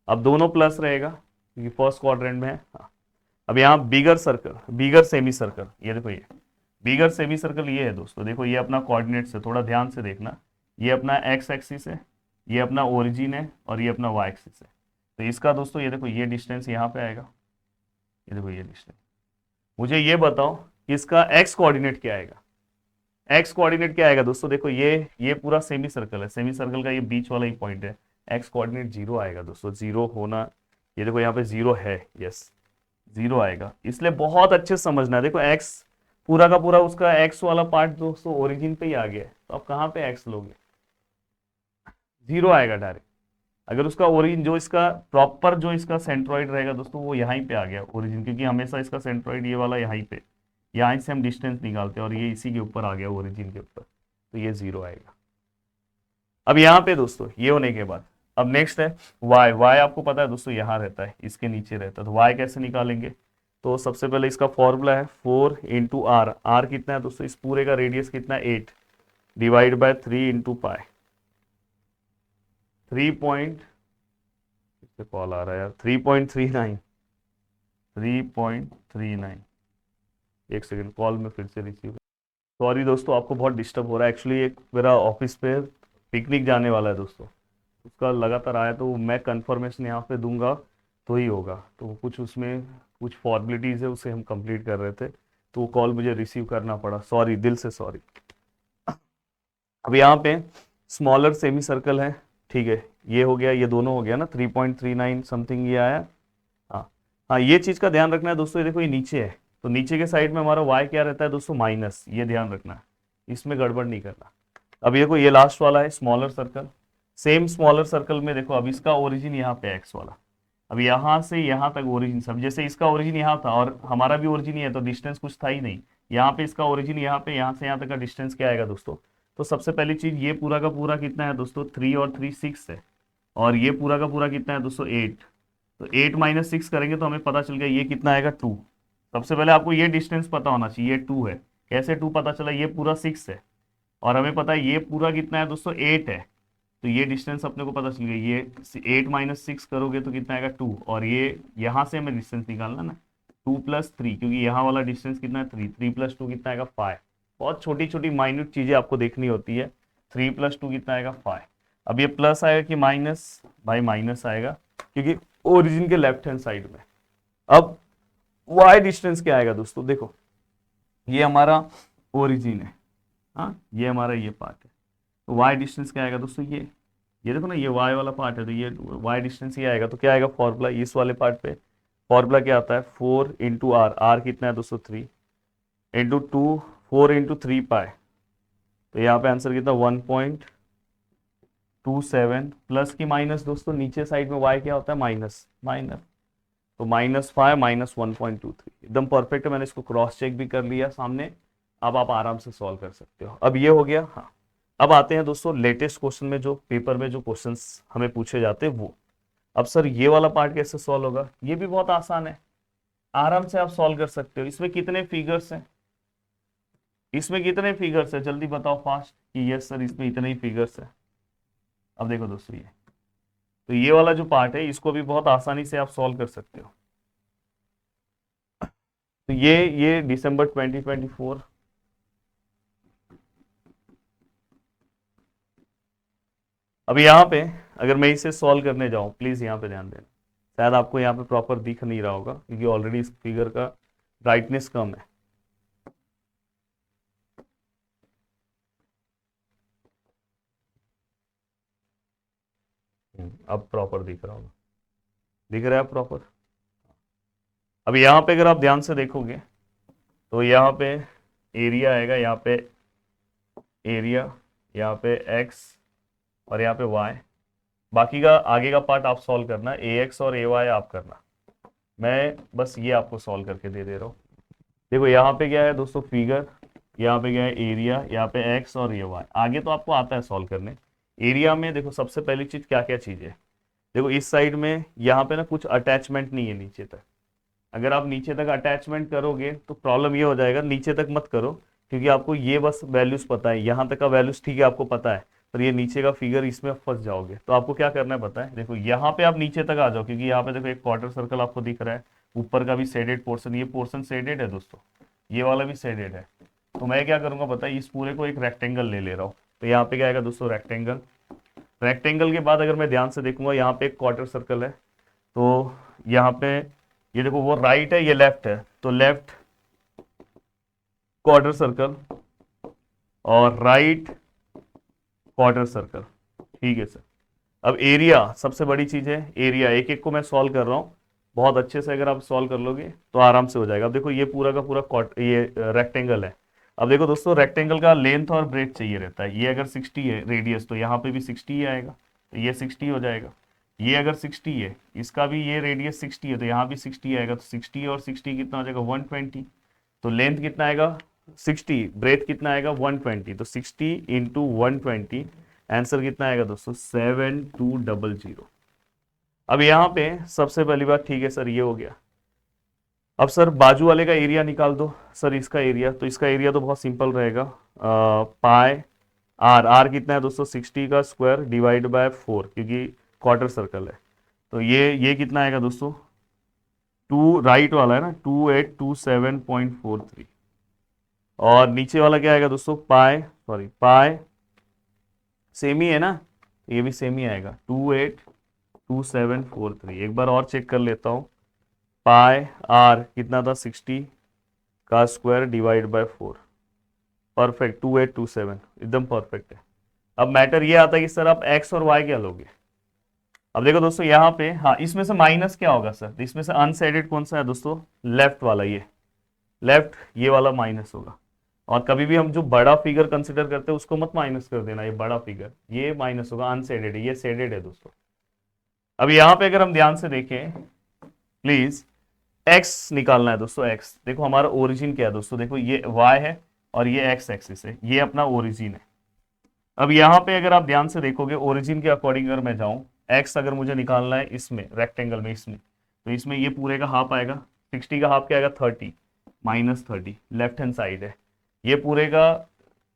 अब दोनों प्लस रहेगा क्योंकि फर्स्ट क्वाड्रेंट में है। हाँ अब यहाँ बिगर सर्कल, बिगर सेमी सर्कल, ये देखो ये बिगर सेमी सर्कल ये है दोस्तों, देखो ये अपना कोऑर्डिनेट से थोड़ा ध्यान से देखना, ये अपना एक्स एक्सिस है, ये अपना ओरिजिन है, और ये अपना वाई एक्सिस है। तो इसका दोस्तों ये देखो ये डिस्टेंस यहाँ पे आएगा, ये देखो ये डिस्टेंस। मुझे ये बताओ कि इसका एक्स कोऑर्डिनेट क्या आएगा, एक्स कोऑर्डिनेट क्या आएगा दोस्तों, देखो ये पूरा सेमी सर्कल है, सेमी सर्कल का ये बीच वाला ही पॉइंट है, एक्स कोऑर्डिनेट 0 आएगा दोस्तों, 0 होना, ये देखो यहाँ पे 0 है, यस 0 आएगा। इसलिए बहुत अच्छे से समझना है, देखो एक्स पूरा का पूरा उसका एक्स वाला पार्ट दोस्तों ओरिजिन पे ही आ गया है, तो आप कहाँ पे एक्स लोगे, 0 आएगा डायरेक्ट। अगर उसका ओरिजिन जो इसका प्रॉपर जो इसका सेंट्रॉइड रहेगा दोस्तों, वो यहीं पे आ गया ओरिजिन, क्योंकि हमेशा इसका सेंट्रॉइड ये वाला यहीं पे, यहाँ से हम डिस्टेंस निकालते हैं, और ये इसी के ऊपर आ गया ओरिजिन के ऊपर, तो ये 0 आएगा। अब यहाँ पे दोस्तों ये होने के बाद अब नेक्स्ट है वाई। वाई आपको पता है दोस्तों यहाँ रहता है, इसके नीचे रहता है, तो वाई कैसे निकालेंगे, तो सबसे पहले इसका फॉर्मूला है 4 इंटू आर। आर कितना है दोस्तों, इस पूरे का रेडियस कितना है 8 divide by 3 into pi, 3 call आ रहा है यार, 3.39, एक सेकेंड कॉल में फिर से रिसीव, सॉरी दोस्तों आपको बहुत डिस्टर्ब हो रहा है। एक्चुअली एक मेरा ऑफिस पे पिकनिक जाने वाला है दोस्तों, उसका लगातार आया, तो मैं कंफर्मेशन यहाँ पे दूंगा तो ही होगा, तो कुछ उसमें कुछ फॉर्मेलिटीज़ है उसे हम कंप्लीट कर रहे थे, तो वो कॉल मुझे रिसीव करना पड़ा, सॉरी दिल से सॉरी। अब यहाँ पे स्मॉलर सेमी सर्कल है, ठीक है, ये हो गया, ये दोनों हो गया ना, 3.39 समथिंग ये आया। हाँ हाँ ये चीज़ का ध्यान रखना है दोस्तों, ये देखो ये नीचे है, तो नीचे के साइड में हमारा y क्या रहता है दोस्तों माइनस, ये ध्यान रखना है, इसमें गड़बड़ नहीं करना। अब ये देखो ये लास्ट वाला है smaller circle, same smaller circle में देखो अब इसका ओरिजिन यहाँ पे एक्स वाला, अब यहाँ से यहाँ तक ओरिजिन सब, जैसे इसका ओरिजिन यहाँ था और हमारा भी ओरिजिन ही है, तो डिस्टेंस कुछ था ही नहीं, यहाँ पे इसका ओरिजिन यहाँ पे, यहाँ से यहाँ तक का डिस्टेंस क्या आएगा दोस्तों, तो सबसे पहली चीज ये पूरा का पूरा कितना है दोस्तों 3 और 3 6 है, और ये पूरा का पूरा कितना है दोस्तों 8, तो 8 माइनस 6 करेंगे तो हमें पता चल गया ये कितना आएगा 2। सबसे पहले आपको ये डिस्टेंस पता होना चाहिए, ये 2 है, कैसे 2 पता चला, ये पूरा 6 है और हमें पता है ये पूरा कितना है दोस्तों 8 है, तो ये डिस्टेंस अपने को पता चल गया, ये 8 माइनस 6 करोगे तो कितना आएगा 2, और ये यहाँ से हमें डिस्टेंस निकालना ना, 2+3, क्योंकि यहाँ वाला डिस्टेंस कितना है 3, 3+2 कितना आएगा 5। बहुत छोटी छोटी माइन्यूट चीजें आपको देखनी होती है। 3+2 कितना आएगा 5। अब ये प्लस आएगा कि माइनस, भाई माइनस आएगा क्योंकि ओरिजिन के लेफ्ट हैंड साइड में। अब y डिस्टेंस क्या आएगा दोस्तों, देखो ये हमारा ओरिजिन है, हाँ ये हमारा ये पार्ट है, तो y डिस्टेंस क्या आएगा दोस्तों, ये देखो ना, ये y वाला पार्ट है, तो ये y डिस्टेंस ये आएगा। तो क्या आएगा फॉर्मूला इस वाले पार्ट पे, फॉर्मूला क्या आता है 4 इंटू आर, आर कितना है दोस्तों 3 इंटू 2, 4 इंटू 3 पाई, तो यहाँ पे आंसर कितना 1.27 प्लस की माइनस दोस्तों नीचे साइड में y क्या होता है माइनस, तो -5 -1.23 एकदम परफेक्ट है। मैंने इसको क्रॉस चेक भी कर लिया सामने, अब आप आराम से सॉल्व कर सकते हो। अब ये हो गया। हाँ, अब आते हैं दोस्तों लेटेस्ट क्वेश्चन में, जो पेपर में जो क्वेश्चंस हमें पूछे जाते हैं वो। अब सर ये वाला पार्ट कैसे सॉल्व होगा, ये भी बहुत आसान है, आराम से आप सॉल्व कर सकते हो। इसमें कितने फिगर्स हैं, इसमें कितने फिगर्स है, जल्दी बताओ फास्ट कि यस सर इसमें इतने ही फिगर्स है। अब देखो दोस्तों ये, तो ये वाला जो पार्ट है इसको भी बहुत आसानी से आप सॉल्व कर सकते हो। तो ये दिसंबर 2024, अब यहाँ पे अगर मैं इसे सॉल्व करने जाऊं, प्लीज यहाँ पे ध्यान देना, शायद आपको यहाँ पे प्रॉपर दिख नहीं रहा होगा क्योंकि ऑलरेडी इस फिगर का ब्राइटनेस कम है। अब प्रॉपर दिख रहा होगा, दिख रहा है प्रॉपर। अब यहाँ पे अगर आप ध्यान से देखोगे तो यहाँ पे एरिया आएगा, यहाँ पे एरिया, यहाँ पे एक्स और यहाँ पे वाई, बाकी का आगे का पार्ट आप सॉल्व करना, ए एक्स और ए वाई आप करना, मैं बस ये आपको सॉल्व करके दे रहा हूँ। देखो यहाँ पे क्या है दोस्तों फिगर, यहाँ पे क्या है एरिया, यहाँ पे एक्स और ये वाई, आगे तो आपको आता है सॉल्व करने। एरिया में देखो सबसे पहली चीज क्या क्या चीज है, देखो इस साइड में यहाँ पे ना कुछ अटैचमेंट नहीं है नीचे तक, अगर आप नीचे तक अटैचमेंट करोगे तो प्रॉब्लम ये हो जाएगा, नीचे तक मत करो क्योंकि आपको ये बस वैल्यूज पता है, यहाँ तक का वैल्यूज ठीक है आपको पता है, पर ये नीचे का फिगर इसमें फंस जाओगे। तो आपको क्या करना है पता है, देखो यहाँ पे आप नीचे तक आ जाओ, क्योंकि यहाँ पे देखो एक क्वार्टर सर्कल आपको दिख रहा है, ऊपर का भी शेडेड पोर्शन, ये पोर्शन शेडेड है दोस्तों, ये वाला भी शेडेड है। तो मैं क्या करूंगा पता है, इस पूरे को एक रेक्टेंगल ले रहा हूँ, तो यहाँ पे क्या आएगा दोस्तों रेक्टेंगल। रेक्टेंगल के बाद अगर मैं ध्यान से देखूंगा यहाँ पे एक क्वार्टर सर्कल है, तो यहाँ पे ये देखो वो राइट है ये लेफ्ट है, तो लेफ्ट क्वार्टर सर्कल और राइट क्वार्टर सर्कल, ठीक है सर। अब एरिया सबसे बड़ी चीज है, एरिया एक एक को मैं सॉल्व कर रहा हूँ, बहुत अच्छे से अगर आप सॉल्व कर लोगे तो आराम से हो जाएगा। अब देखो ये पूरा का पूरा ये रेक्टेंगल है। अब देखो दोस्तों रेक्टेंगल का लेंथ और ब्रेथ चाहिए रहता है, ये अगर 60 है रेडियस तो यहाँ पे भी 60 ही आएगा, तो ये 60 हो जाएगा। ये अगर 60 है, इसका भी ये रेडियस 60 है तो यहाँ भी 60 आएगा, तो 60 और 60 कितना हो जाएगा 120, तो लेंथ कितना आएगा 60, ब्रेथ कितना आएगा 120, तो 60 इंटू 120, आंसर कितना आएगा दोस्तों 7200। अब यहाँ पे सबसे पहली बात, ठीक है सर ये हो गया, अब सर बाजू वाले का एरिया निकाल दो। सर इसका एरिया, तो इसका एरिया तो बहुत सिंपल रहेगा, पाई आर, आर कितना है दोस्तों 60 का स्क्वायर डिवाइड बाय 4, क्योंकि क्वार्टर सर्कल है, तो ये कितना आएगा दोस्तों 2, राइट वाला है ना 2827.43, और नीचे वाला क्या आएगा दोस्तों पाई सेम ही है ना, ये भी सेम ही आएगा 282743। एक बार और चेक कर लेता हूँ, पाई आर कितना था 60 का स्क्वायर डिवाइड बाय 4, परफेक्ट 2827 एकदम परफेक्ट है। अब मैटर ये आता है कि सर आप एक्स और वाई क्या लोगे। अब देखो दोस्तों यहाँ पे, हाँ इसमें से माइनस क्या होगा सर, इसमें से अनसेडेड कौन सा है दोस्तों, लेफ्ट वाला, ये लेफ्ट ये वाला माइनस होगा। और कभी भी हम जो बड़ा फिगर कंसिडर करते हैं उसको मत माइनस कर देना, ये बड़ा फिगर ये माइनस होगा, अनसेडेड है, ये सेडेड है दोस्तों। अब यहाँ पे अगर हम ध्यान से देखें प्लीज, एक्स निकालना है दोस्तों, एक्स देखो हमारा ओरिजिन क्या है दोस्तों, देखो ये वाई है और ये एक्स एक्सिस है, ये अपना ओरिजिन है। अब यहाँ पे अगर आप ध्यान से देखोगे ओरिजिन के अकॉर्डिंग अगर मैं जाऊं, एक्स अगर मुझे निकालना है इसमें रेक्टेंगल में, इसमें तो इसमें ये पूरे का हाफ आएगा, 60 का हाफ क्या आएगा 30 -30 लेफ्ट हैंड साइड है, ये पूरे का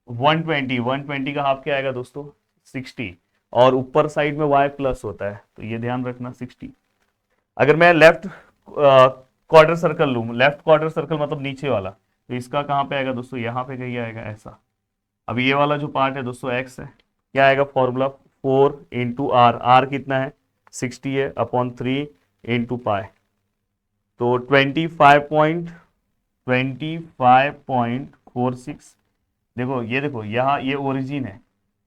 120 का हाफ क्या आएगा दोस्तों 60, 60 और ऊपर साइड में y प्लस होता है, तो ये ध्यान रखना 60। अगर मैं लेफ्ट क्वार्टर सर्कल लूँ, लेफ्ट क्वार्टर सर्कल मतलब नीचे वाला, तो इसका कहाँ पे आएगा दोस्तों, यहाँ पे कहीं आएगा ऐसा। अब ये वाला जो पार्ट है दोस्तों x है, क्या आएगा फॉर्मूला 4 इंटू आर, आर कितना है 60 है, अपॉन 3 इंटू पाई, तो 25.46। देखो ये, देखो यहाँ ये ओरिजिन है,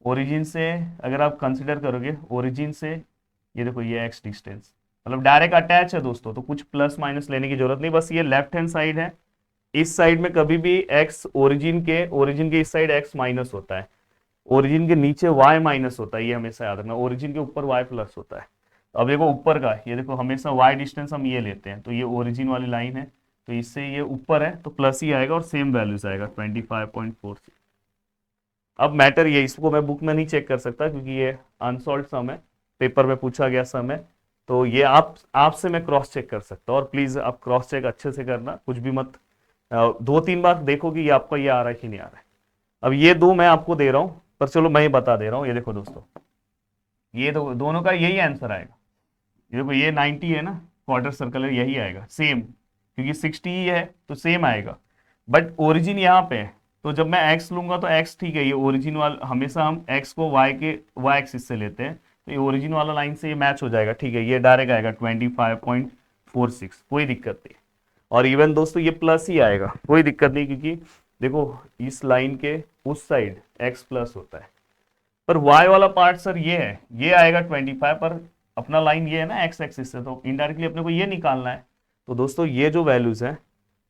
ओरिजिन से अगर आप कंसिडर करोगे, ओरिजिन से ये देखो ये एक्स डिस्टेंस, मतलब डायरेक्ट अटैच है दोस्तों, तो कुछ प्लस माइनस लेने की जरूरत नहीं, बस ये लेफ्ट हैंड साइड है, इस साइड में कभी भी एक्स ओरिजिन के इस साइड एक्स माइनस होता है, ओरिजिन के नीचे y माइनस होता है, ये हमेशा याद रखना, ओरिजिन के ऊपर y प्लस होता है। तो अब देखो ऊपर का, ये देखो हमेशा y डिस्टेंस हम ये लेते हैं, तो ये ओरिजिन वाली लाइन है, तो इससे ये ऊपर है तो प्लस ही आएगा और सेम वैल्यूज आएगा 25.46। अब मैटर ये, इसको मैं बुक में नहीं चेक कर सकता क्योंकि ये अनसॉल्व सम है, पेपर में पूछा गया सम है, तो ये आपसे मैं क्रॉस चेक कर सकता हूँ, और प्लीज आप क्रॉस चेक अच्छे से करना, कुछ भी मत 2-3 बार देखो कि ये आपका ये आ रहा है कि नहीं आ रहा है। अब ये दो मैं आपको दे रहा हूँ, पर चलो मैं ही बता दे रहा हूँ, ये देखो दोस्तों, ये तो दोनों का यही आंसर आएगा, ये देखो ये 90 है ना, क्वार्टर सर्कल है, यही आएगा सेम, क्योंकि 60 ही है तो सेम आएगा, बट ओरिजिन यहाँ पे है, तो जब मैं x लूंगा तो x ठीक है, ये ओरिजिन वाला हमेशा हम x को y एक्सिस से लेते हैं, तो ये ओरिजिन वाला लाइन से ये मैच हो जाएगा, ठीक है, ये डायरेक्ट आएगा 25.46, कोई दिक्कत नहीं। और इवन दोस्तों ये प्लस ही आएगा, कोई दिक्कत नहीं, क्योंकि देखो इस लाइन के उस साइड x प्लस होता है, पर y वाला पार्ट सर ये है, ये आएगा 25, पर अपना लाइन ये है ना x एक्सिस से, तो इनडायरेक्टली अपने को ये निकालना है। तो दोस्तों ये जो वैल्यूज है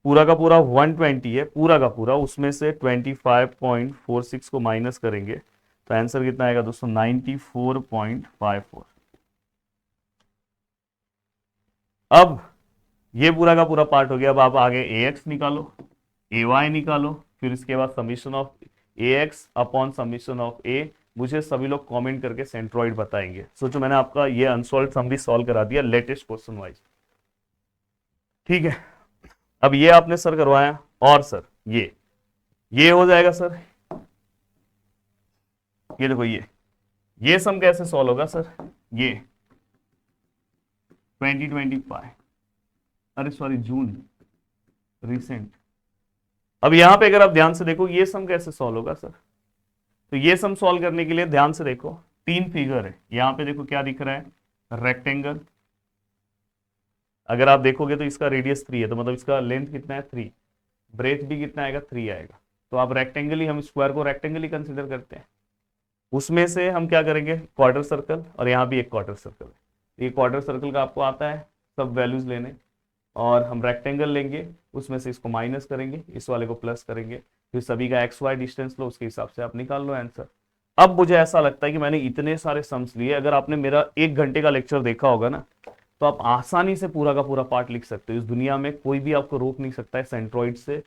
पूरा का पूरा 120 है, पूरा का पूरा, उसमें से 25.46 को माइनस करेंगे तो आंसर कितना आएगा दोस्तों 94.54। अब ये पूरा का पूरा पार्ट हो गया, अब आप आगे ax निकालो, ay निकालो, फिर इसके बाद summation of ax upon summation of a। मुझे सभी लोग कमेंट करके सेंट्रॉइड बताएंगे। सोचो मैंने आपका ये अनसॉल्व सम भी सॉल्व करा दिया लेटेस्ट क्वेश्चन वाइज, ठीक है। अब ये आपने सर करवाया, और सर ये हो जाएगा सर, ये देखो ये सम कैसे सॉल्व होगा सर, ये 2025, अरे सॉरी जून रिसेंट। अब यहां पे अगर आप ध्यान से देखो ये सम कैसे सॉल्व होगा सर, तो ये सम सॉल्व करने के लिए ध्यान से देखो, 3 फिगर है, यहां पे देखो क्या दिख रहा है, रेक्टेंगल, अगर आप देखोगे तो इसका रेडियस 3 है, तो मतलब इसका लेंथ कितना है 3, ब्रेथ भी कितना आएगा 3 आएगा, तो आप रेक्टेंगल ही, हम स्क्वायर को रेक्टेंगल ही कंसिडर करते हैं, उसमें से हम क्या करेंगे क्वार्टर सर्कल, और यहाँ भी एक क्वार्टर सर्कल है, ये क्वार्टर सर्कल का आपको आता है सब वैल्यूज लेने, और हम रेक्टेंगल लेंगे, उसमें से इसको माइनस करेंगे, इस वाले को प्लस करेंगे, फिर सभी का एक्स वाई डिस्टेंस लो, उसके हिसाब से आप निकाल लो आंसर। अब मुझे ऐसा लगता है कि मैंने इतने सारे सम्स लिए, अगर आपने मेरा 1 घंटे का लेक्चर देखा होगा ना, तो आप आसानी से पूरा का पूरा पार्ट लिख सकते हो, इस दुनिया में कोई भी आपको रोक नहीं सकता है सेंट्रॉइड से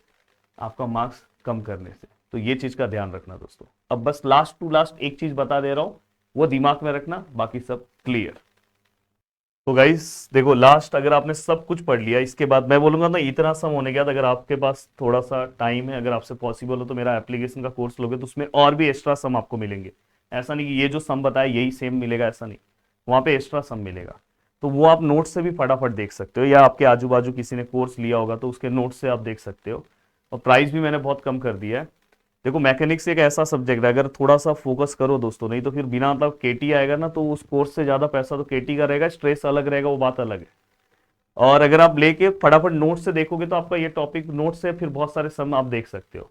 आपका मार्क्स कम करने से, तो ये चीज का ध्यान रखना दोस्तों। अब बस लास्ट टू लास्ट एक चीज बता दे रहा हूं, वो दिमाग में रखना, बाकी सब क्लियर। तो गाइस देखो, लास्ट अगर आपने सब कुछ पढ़ लिया, इसके बाद मैं बोलूंगा ना इतना सम होने के बाद अगर आपके पास थोड़ा सा टाइम है, अगर आपसे पॉसिबल हो तो मेरा एप्लीकेशन का कोर्स लोगे तो उसमें और भी एक्स्ट्रा सम आपको मिलेंगे, ऐसा नहीं कि ये जो सम बताया यही सेम मिलेगा, ऐसा नहीं, वहां पे एक्स्ट्रा सम मिलेगा, तो वो आप नोट से भी फटाफट देख सकते हो, या आपके आजू बाजू किसी ने कोर्स लिया होगा तो उसके नोट से आप देख सकते हो। और प्राइस भी मैंने बहुत कम कर दिया है। देखो मैकेनिक्स एक ऐसा सब्जेक्ट है, अगर थोड़ा सा फोकस करो दोस्तों, नहीं तो फिर बिना मतलब केटी आएगा ना, तो उस कोर्स से ज्यादा पैसा तो केटी का रहेगा, स्ट्रेस अलग रहेगा, वो बात अलग है। और अगर आप लेके फटाफट नोट से देखोगे तो आपका ये टॉपिक नोट से फिर बहुत सारे सम आप देख सकते हो।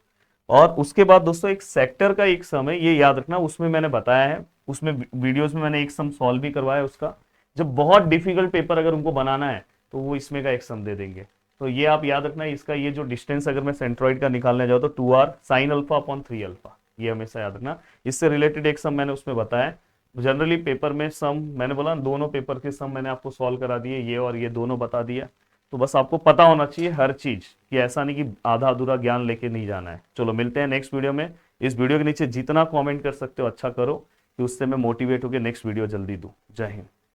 और उसके बाद दोस्तों एक सेक्टर का एक सम है, ये याद रखना, उसमें मैंने बताया है, उसमें वीडियोस में मैंने एक सम सॉल्व भी करवाया उसका, जब बहुत डिफिकल्ट पेपर अगर उनको बनाना है तो वो इसमें का एक सम दे देंगे, तो ये आप याद रखना, इसका ये जो डिस्टेंस अगर मैं सेंट्रॉइड का निकालने जाऊँ तो 2r sine alpha upon 3 alpha, ये हमेशा याद रखना। इससे रिलेटेड एक सम मैंने उसमें बताया, जनरली पेपर में सम मैंने बोला दोनों पेपर के सम मैंने आपको सॉल्व करा दिए, ये और ये दोनों बता दिया, तो बस आपको पता होना चाहिए हर चीज, कि ऐसा नहीं कि आधा अधूरा ज्ञान लेके नहीं जाना है। चलो मिलते हैं नेक्स्ट वीडियो में। इस वीडियो के नीचे जितना कॉमेंट कर सकते हो अच्छा करो, कि उससे मैं मोटिवेट होकर नेक्स्ट वीडियो जल्दी दूं। जय हिंद।